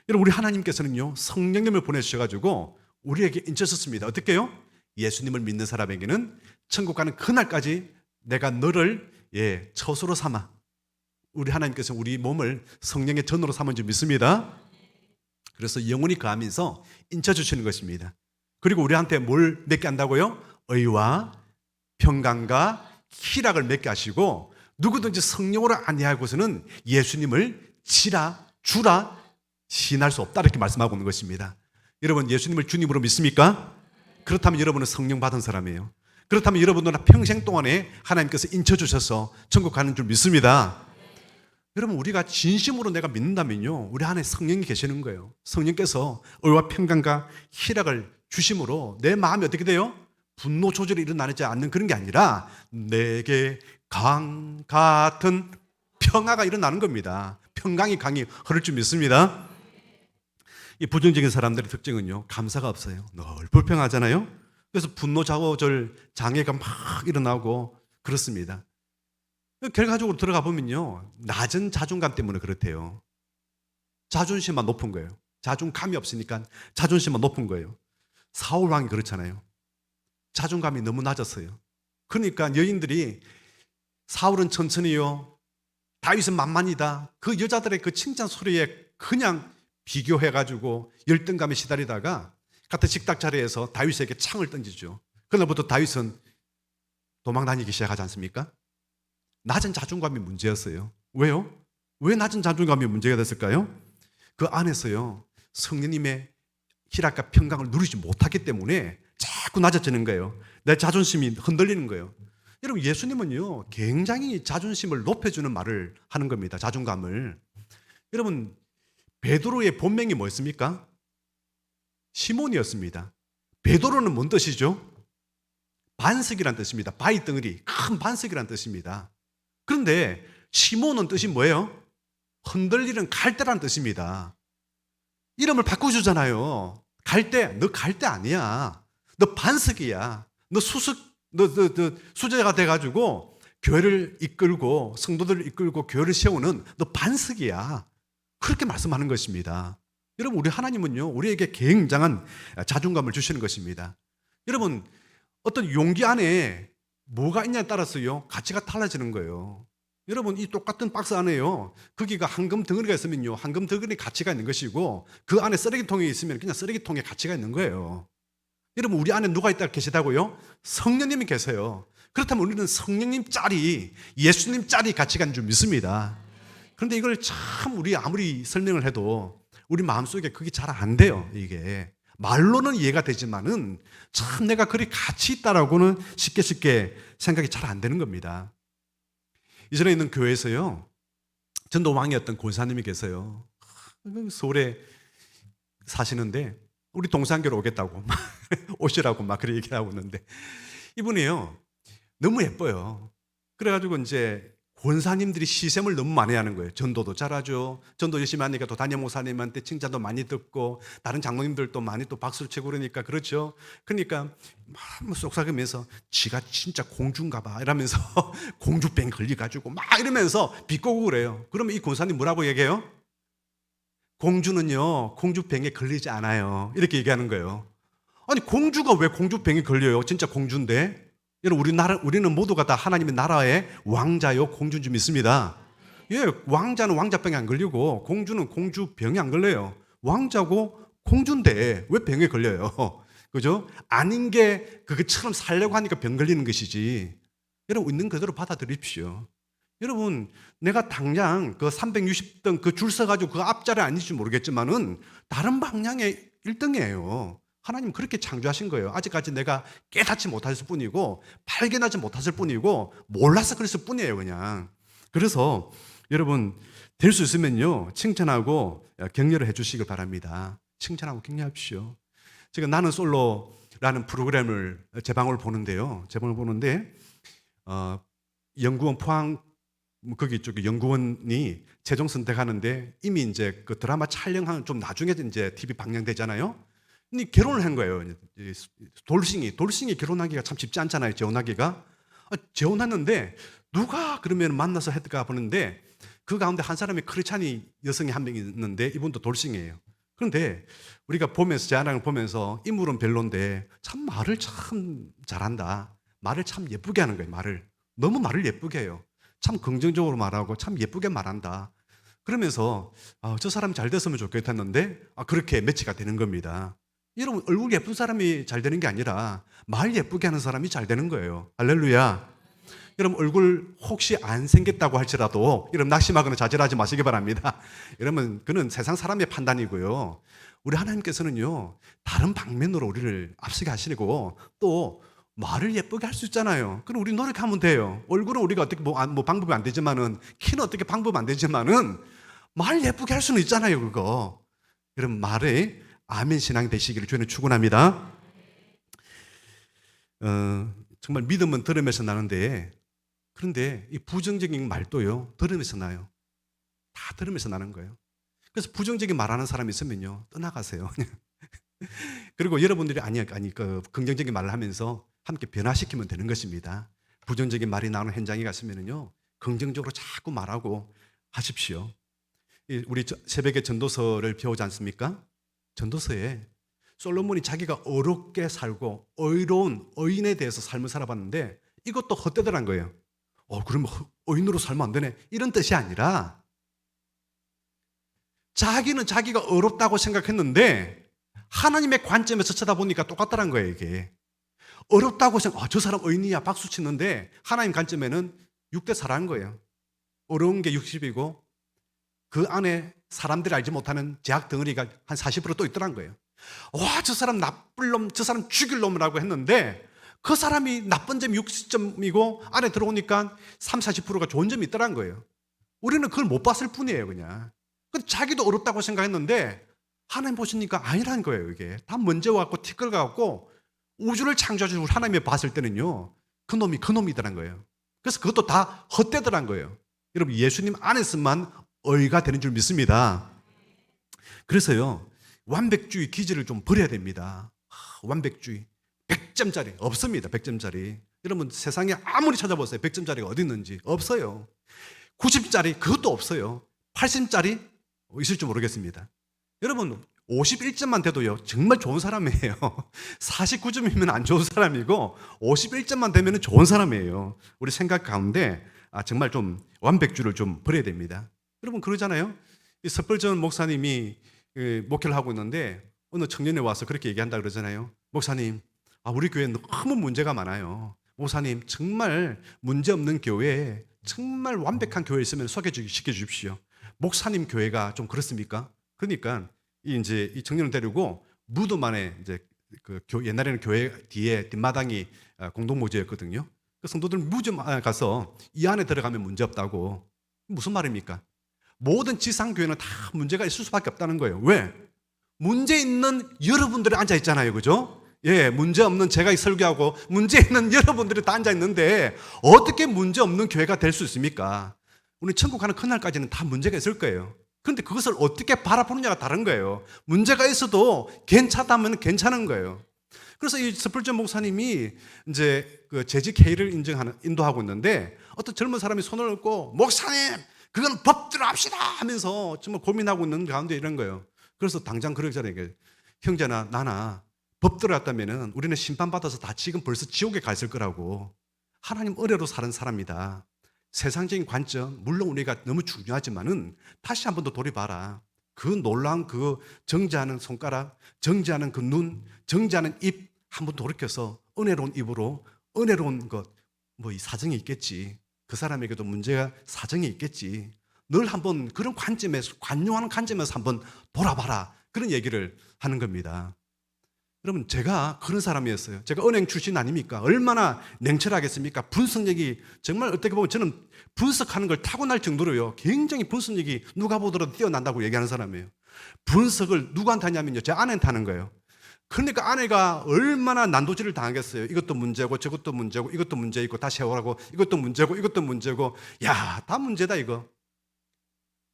여러분, 우리 하나님께서는요, 성령님을 보내주셔가지고 우리에게 인쳐셨습니다. 어떻게 해요? 예수님을 믿는 사람에게는 천국 가는 그날까지 내가 너를 처소로 삼아, 우리 하나님께서 우리 몸을 성령의 전으로 삼은 줄 믿습니다. 그래서 영원히 거하면서 인쳐주시는 것입니다. 그리고 우리한테 뭘 맺게 한다고요? 의와 평강과 희락을 맺게 하시고, 누구든지 성령으로 아니하고서는 예수님을 주라 시인할 수 없다, 이렇게 말씀하고 있는 것입니다. 여러분, 예수님을 주님으로 믿습니까? 그렇다면 여러분은 성령 받은 사람이에요. 그렇다면 여러분은 평생 동안에 하나님께서 인쳐주셔서 천국 가는 줄 믿습니다. 여러분, 우리가 진심으로 내가 믿는다면요, 우리 안에 성령이 계시는 거예요. 성령께서 의와 평강과 희락을 주심으로 내 마음이 어떻게 돼요? 분노 조절이 일어나지 않는 그런 게 아니라 내게 강 같은 평화가 일어나는 겁니다. 평강이 강이 흐를 줄 믿습니다. 이 부정적인 사람들의 특징은요, 감사가 없어요. 늘 불평하잖아요. 그래서 분노 조절 장애가 막 일어나고 그렇습니다. 결과적으로 들어가 보면요, 낮은 자존감 때문에 그렇대요. 자존심만 높은 거예요. 자존감이 없으니까 자존심만 높은 거예요. 사울 왕이 그렇잖아요. 자존감이 너무 낮았어요. 그러니까 여인들이 사울은 천천히요, 다윗은 만만이다, 그 여자들의 그 칭찬 소리에 그냥 비교해가지고 열등감에 시달리다가 같은 식탁 자리에서 다윗에게 창을 던지죠. 그날부터 다윗은 도망 다니기 시작하지 않습니까? 낮은 자존감이 문제였어요. 왜요? 왜 낮은 자존감이 문제가 됐을까요? 그 안에서요, 성령님의 희락과 평강을 누리지 못하기 때문에 자꾸 낮아지는 거예요. 내 자존심이 흔들리는 거예요. 여러분, 예수님은요, 굉장히 자존심을 높여주는 말을 하는 겁니다. 자존감을. 여러분, 베드로의 본명이 뭐였습니까? 시몬이었습니다. 베드로는 뭔 뜻이죠? 반석이란 뜻입니다. 바위 덩어리, 큰 반석이란 뜻입니다. 그런데 시몬은 뜻이 뭐예요? 흔들리는 갈대란 뜻입니다. 이름을 바꿔주잖아요. 갈대, 너 갈대 아니야. 너 반석이야. 너 수제가 돼가지고 교회를 이끌고 성도들을 이끌고 교회를 세우는 너 반석이야. 그렇게 말씀하는 것입니다. 여러분, 우리 하나님은요, 우리에게 굉장한 자존감을 주시는 것입니다. 여러분, 어떤 용기 안에 뭐가 있냐에 따라서요, 가치가 달라지는 거예요. 여러분, 이 똑같은 박스 안에요, 거기가 황금 덩어리가 있으면요, 황금 덩어리 가치가 있는 것이고, 그 안에 쓰레기통이 있으면 그냥 쓰레기통에 가치가 있는 거예요. 여러분, 우리 안에 누가 있다 계시다고요? 성령님이 계세요. 그렇다면 우리는 성령님 짤이, 예수님 짤이 가치가 있는 줄 믿습니다. 그런데 이걸 참 우리 아무리 설명을 해도 우리 마음속에 그게 잘 안 돼요. 이게 말로는 이해가 되지만은 참 내가 그리 가치 있다라고는 쉽게 생각이 잘 안 되는 겁니다. 이전에 있는 교회에서요, 전도왕이었던 권사님이 계세요. 서울에 사시는데 우리 동산교로 오겠다고 오시라고 막 그렇게 얘기를 하고 있는데, 이분이요, 너무 예뻐요. 그래가지고 이제 권사님들이 시샘을 너무 많이 하는 거예요. 전도도 잘하죠. 전도 열심히 하니까 또 담임 목사님한테 칭찬도 많이 듣고 다른 장로님들도 많이 또 박수를 치고 그러니까, 그렇죠. 그러니까 막 속삭이면서 지가 진짜 공주인가 봐 이러면서 공주병 걸려가지고 막 이러면서 비꼬고 그래요. 그러면 이 권사님 뭐라고 얘기해요? 공주는요, 공주병에 걸리지 않아요. 이렇게 얘기하는 거예요. 아니, 공주가 왜 공주병에 걸려요? 진짜 공주인데. 여러분, 우리는 모두가 다 하나님의 나라의 왕자요, 공주인 줄 믿습니다. 예, 왕자는 왕자병에 안 걸리고 공주는 공주병에 안 걸려요. 왕자고 공주인데 왜 병에 걸려요? 그죠? 아닌 게 그것처럼 살려고 하니까 병 걸리는 것이지. 여러분, 있는 그대로 받아들이십시오. 여러분, 내가 당장 그 360등 그 줄 서가지고 그 앞자리 아닌지 모르겠지만은 다른 방향의 1등이에요. 하나님 그렇게 창조하신 거예요. 아직까지 내가 깨닫지 못했을 뿐이고, 발견하지 못했을 뿐이고, 몰라서 그랬을 뿐이에요, 그냥. 그래서 여러분, 될 수 있으면요, 칭찬하고 격려를 해 주시길 바랍니다. 칭찬하고 격려하십시오. 지금 나는 솔로라는 프로그램을 제방을 보는데요. 제방을 보는데, 연구원 포항, 거기 쪽에 연구원이 최종 선택하는데 이미 이제 그 드라마 촬영하는 좀 나중에 이제 TV 방영되잖아요. 근데 결혼을 한 거예요. 돌싱이 결혼하기가 참 쉽지 않잖아요. 재혼하기가. 재혼했는데 누가 그러면 만나서 했을까 보는데 그 가운데 한 사람이 크리스찬이 여성이 한 명 있는데 이분도 돌싱이에요. 그런데 우리가 보면서 제안을 보면서 인물은 별론데 참 말을 참 잘한다. 말을 참 예쁘게 하는 거예요. 말을 너무 말을 예쁘게 해요. 참 긍정적으로 말하고 참 예쁘게 말한다. 그러면서 저 사람이 잘 됐으면 좋겠었는데 그렇게 매치가 되는 겁니다. 여러분, 얼굴 예쁜 사람이 잘 되는 게 아니라 말 예쁘게 하는 사람이 잘 되는 거예요. 할렐루야. 여러분, 얼굴 혹시 안 생겼다고 할지라도 여러분 낙심하거나 자절하지 마시기 바랍니다. 여러분, 그는 세상 사람의 판단이고요. 우리 하나님께서는요, 다른 방면으로 우리를 앞서게 하시고 또 말을 예쁘게 할 수 있잖아요. 그럼 우리 노력하면 돼요. 얼굴은 우리가 어떻게 뭐 방법이 안 되지만은, 키는 어떻게 방법 안 되지만은 말 예쁘게 할 수는 있잖아요, 그거. 여러분, 말에 아멘 신앙이 되시기를 주님은 축원합니다. 정말 믿음은 들음에서 나는데, 그런데 이 부정적인 말도요, 들음에서 나요. 다 들음에서 나는 거예요. 그래서 부정적인 말하는 사람이 있으면요, 떠나가세요. 그리고 여러분들이 그 긍정적인 말을 하면서 함께 변화시키면 되는 것입니다. 부정적인 말이 나오는 현장에 갔으면요, 긍정적으로 자꾸 말하고 하십시오. 우리 새벽에 전도서를 배우지 않습니까? 전도서에 솔로몬이 자기가 어렵게 살고 의로운 의인에 대해서 삶을 살아봤는데 이것도 헛되더란 거예요. 그러면 의인으로 살면 안 되네, 이런 뜻이 아니라 자기는 자기가 어렵다고 생각했는데 하나님의 관점에서 쳐다보니까 똑같다는 거예요. 이게 어렵다고 생각, 저 사람 의인이야 박수 치는데 하나님 관점에는 6대 4라는 거예요. 어려운 게 60이고 그 안에 사람들이 알지 못하는 제약 덩어리가 한 40% 또 있더란 거예요. 저 사람 나쁠 놈, 저 사람 죽일 놈이라고 했는데 그 사람이 나쁜 점이 60점이고 안에 들어오니까 40%가 좋은 점이 있더란 거예요. 우리는 그걸 못 봤을 뿐이에요, 그냥. 근데 자기도 어렵다고 생각했는데 하나님 보시니까 아니라는 거예요. 이게 다 먼저 왔고 티끌 갖고 우주를 창조하신 하나님이 봤을 때는요, 그 놈이더란 거예요. 그래서 그것도 다 헛되더란 거예요. 여러분, 예수님 안에서만 의가 되는 줄 믿습니다. 그래서요, 완벽주의 기질을 좀 버려야 됩니다. 완벽주의 100점짜리 없습니다. 100점짜리 여러분, 세상에 아무리 찾아보세요. 100점짜리가 어디 있는지 없어요. 90짜리 그것도 없어요. 80짜리 있을지 모르겠습니다. 여러분, 51점만 돼도요, 정말 좋은 사람이에요. 49점이면 안 좋은 사람이고 51점만 되면 좋은 사람이에요. 우리 생각 가운데 정말 좀 완벽주의를 좀 버려야 됩니다. 여러분, 그러잖아요. 이 스펄전 목사님이 목회를 하고 있는데 어느 청년이 와서 그렇게 얘기한다 그러잖아요. 목사님, 우리 교회 너무 문제가 많아요. 목사님, 정말 문제없는 교회에 정말 완벽한 교회 있으면 소개시켜 주십시오. 목사님 교회가 좀 그렇습니까? 그러니까 이제 이 청년을 데리고 무덤 안에 이제 옛날에는 교회 뒤에 뒷마당이 공동묘지였거든요. 그 성도들 무덤 안에 가서 이 안에 들어가면 문제 없다고. 무슨 말입니까? 모든 지상교회는 다 문제가 있을 수밖에 없다는 거예요. 왜? 문제 있는 여러분들이 앉아 있잖아요, 그죠? 예, 문제 없는 제가 설교하고 문제 있는 여러분들이 다 앉아 있는데 어떻게 문제 없는 교회가 될 수 있습니까? 우리 천국 가는 그날까지는 다 문제가 있을 거예요. 그런데 그것을 어떻게 바라보느냐가 다른 거예요. 문제가 있어도 괜찮다면 괜찮은 거예요. 그래서 이 스펄전 목사님이 이제 그 재직 회의를 인도하고 있는데 어떤 젊은 사람이 손을 얹고 목사님, 그건 법대로 합시다 하면서 정말 고민하고 있는 가운데 이런 거예요. 그래서 당장 그러잖아요. 형제나 나나 법대로 했다면 우리는 심판받아서 다 지금 벌써 지옥에 가 있을 거라고. 하나님 은혜로 사는 사람이다. 세상적인 관점, 물론 우리가 너무 중요하지만은 다시 한 번 더 돌이봐라. 그 놀라운 그 정지하는 손가락, 정지하는 그 눈, 정지하는 입 한번 돌이켜서 은혜로운 입으로 은혜로운 것, 뭐 이 사정이 있겠지. 그 사람에게도 문제가 사정이 있겠지. 늘 한번 그런 관점에서, 관용하는 관점에서 한번 돌아봐라. 그런 얘기를 하는 겁니다. 여러분, 제가 그런 사람이었어요. 제가 은행 출신 아닙니까? 얼마나 냉철하겠습니까? 분석력이 정말 어떻게 보면 저는 분석하는 걸 타고날 정도로요. 굉장히 분석력이 누가 보더라도 뛰어난다고 얘기하는 사람이에요. 분석을 누구한테 하냐면요. 제 아내한테 하는 거예요. 그러니까 아내가 얼마나 난도질을 당하겠어요. 이것도 문제고 저것도 문제고 이것도 문제 있고 다시 해오라고 이것도 문제고 이것도 문제고 야, 다 문제다 이거.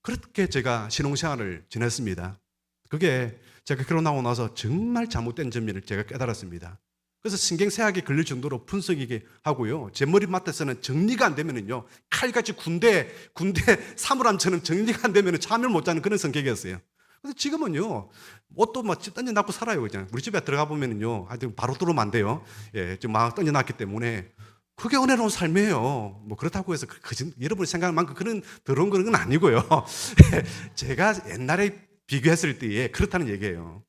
그렇게 제가 신혼생활을 지냈습니다. 그게 제가 결혼하고 나서 정말 잘못된 점을 제가 깨달았습니다. 그래서 신경쇠약이 걸릴 정도로 분석이게 하고요. 제 머리맡에서는 정리가 안 되면은요, 칼같이 군대 사물함처럼 정리가 안 되면은 잠을 못 자는 그런 성격이었어요. 그래서 지금은요, 옷도 막 던져놓고 살아요. 그냥 우리 집에 들어가 보면은요, 아주 바로 들어오면 안 돼요. 예, 지금 막 던져놨기 때문에 그게 은혜로운 삶이에요. 뭐 그렇다고 해서 여러분이 생각할 만큼 그런 더러운 건 아니고요. 제가 옛날에 비교했을 때에 그렇다는 얘기예요.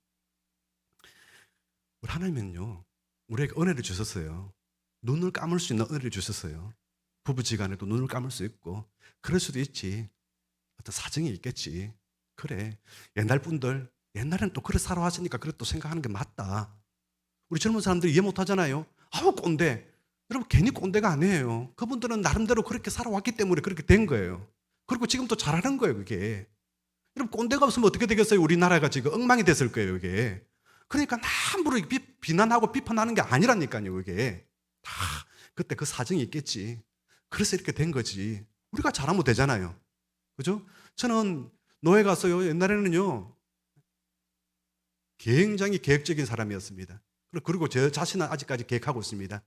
우리 하나님은요, 우리에게 은혜를 주셨어요. 눈을 감을 수 있는 은혜를 주셨어요. 부부지간에도 눈을 감을 수 있고 그럴 수도 있지. 어떤 사정이 있겠지. 그래, 옛날 분들 옛날에는 또 그래 살아왔으니까 그래 또 생각하는 게 맞다. 우리 젊은 사람들이 이해 못하잖아요. 아우 꼰대. 여러분, 괜히 꼰대가 아니에요. 그분들은 나름대로 그렇게 살아왔기 때문에 그렇게 된 거예요. 그리고 지금 또 잘하는 거예요, 그게. 여러분, 꼰대가 없으면 어떻게 되겠어요? 우리나라가 지금 엉망이 됐을 거예요, 이게. 그러니까 함부로 비난하고 비판하는 게 아니라니까요, 이게. 다 그때 그 사정이 있겠지. 그래서 이렇게 된 거지. 우리가 잘하면 되잖아요. 그죠? 저는 노예 가서요, 옛날에는요, 굉장히 계획적인 사람이었습니다. 그리고 저 자신은 아직까지 계획하고 있습니다.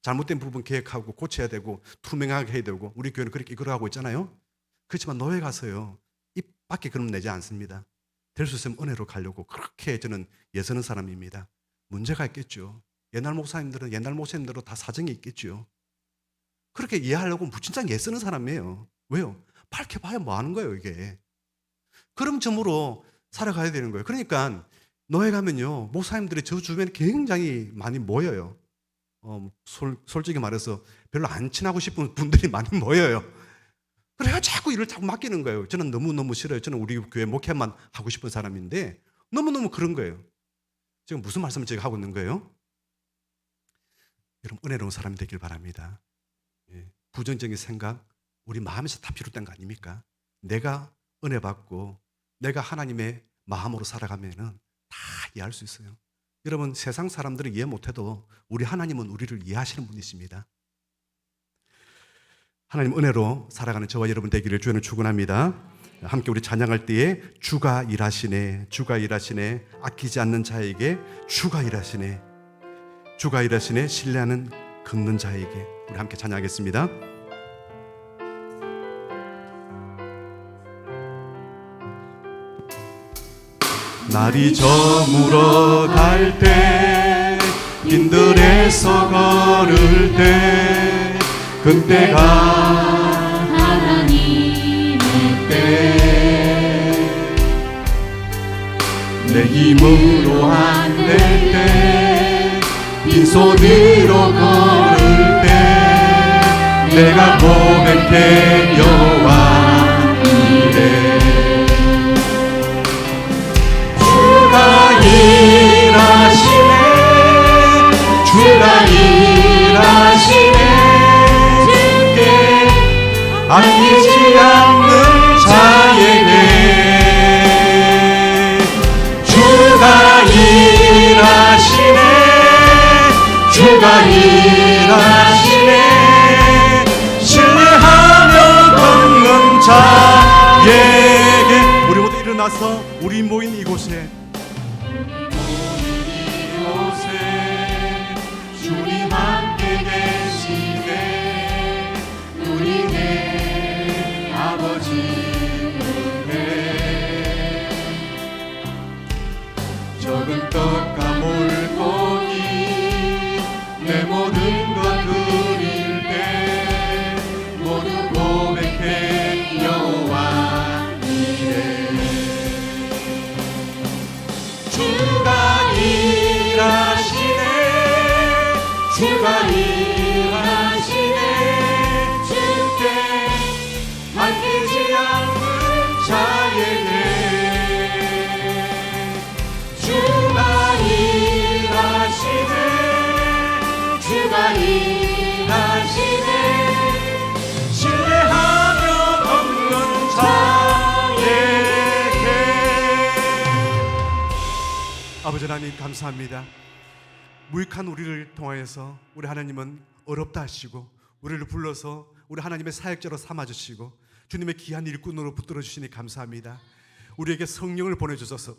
잘못된 부분 계획하고 고쳐야 되고 투명하게 해야 되고 우리 교회는 그렇게 이끌어가고 있잖아요. 그렇지만 노예 가서요, 입 밖에 그럼 내지 않습니다. 될 수 있으면 은혜로 가려고 그렇게 저는 애쓰는 사람입니다. 문제가 있겠죠. 옛날 목사님들은 다 사정이 있겠죠. 그렇게 이해하려고 진짜 애쓰는 사람이에요. 왜요? 밝혀봐야 뭐 하는 거예요, 이게. 그런 점으로 살아가야 되는 거예요. 그러니까 노예 가면요, 목사님들이 저 주변에 굉장히 많이 모여요. 솔직히 말해서 별로 안 친하고 싶은 분들이 많이 모여요. 그래야 자꾸 일을 자꾸 맡기는 거예요. 저는 너무너무 싫어요. 저는 우리 교회 목회만 하고 싶은 사람인데 너무너무 그런 거예요. 지금 무슨 말씀을 제가 하고 있는 거예요? 여러분, 은혜로운 사람이 되길 바랍니다. 예, 부정적인 생각 우리 마음에서 다 비롯된 거 아닙니까? 내가 은혜 받고 내가 하나님의 마음으로 살아가면은 다 이해할 수 있어요. 여러분, 세상 사람들은 이해 못해도 우리 하나님은 우리를 이해하시는 분이십니다. 하나님 은혜로 살아가는 저와 여러분 되기를 주님을 축원합니다. 함께 우리 찬양할 때에 주가 일하시네, 주가 일하시네, 아끼지 않는 자에게 주가 일하시네, 주가 일하시네, 신뢰하는 긁는 자에게. 우리 함께 찬양하겠습니다. 날이 저물어 갈 때, 빈들에서 걸을 때, 그때가 하나님의 때, 내 힘으로 안 될 때, 빈손으로 걸을 때, 내가 고백해 여호와 이래. 주가 일하시네, 주가 일하시네, 주께 아끼지 않는 자에게 주가 일하시네, 주가 일하시네, 신뢰하며 걷는 자에게. 우리 모두 일어나서 우리 모인 이곳에 주님 함께 계시네, 우리 내 아버지 은혜. 적은 떡과 물고기 내 모든 것 드릴 때 모두 고백해 여호와 이래. 아버지 하나님 감사합니다. 무익한 우리를 통하여서 우리 하나님은 어렵다 하시고 우리를 불러서 우리 하나님의 사역자로 삼아주시고 주님의 귀한 일꾼으로 붙들어 주시니 감사합니다. 우리에게 성령을 보내주셔서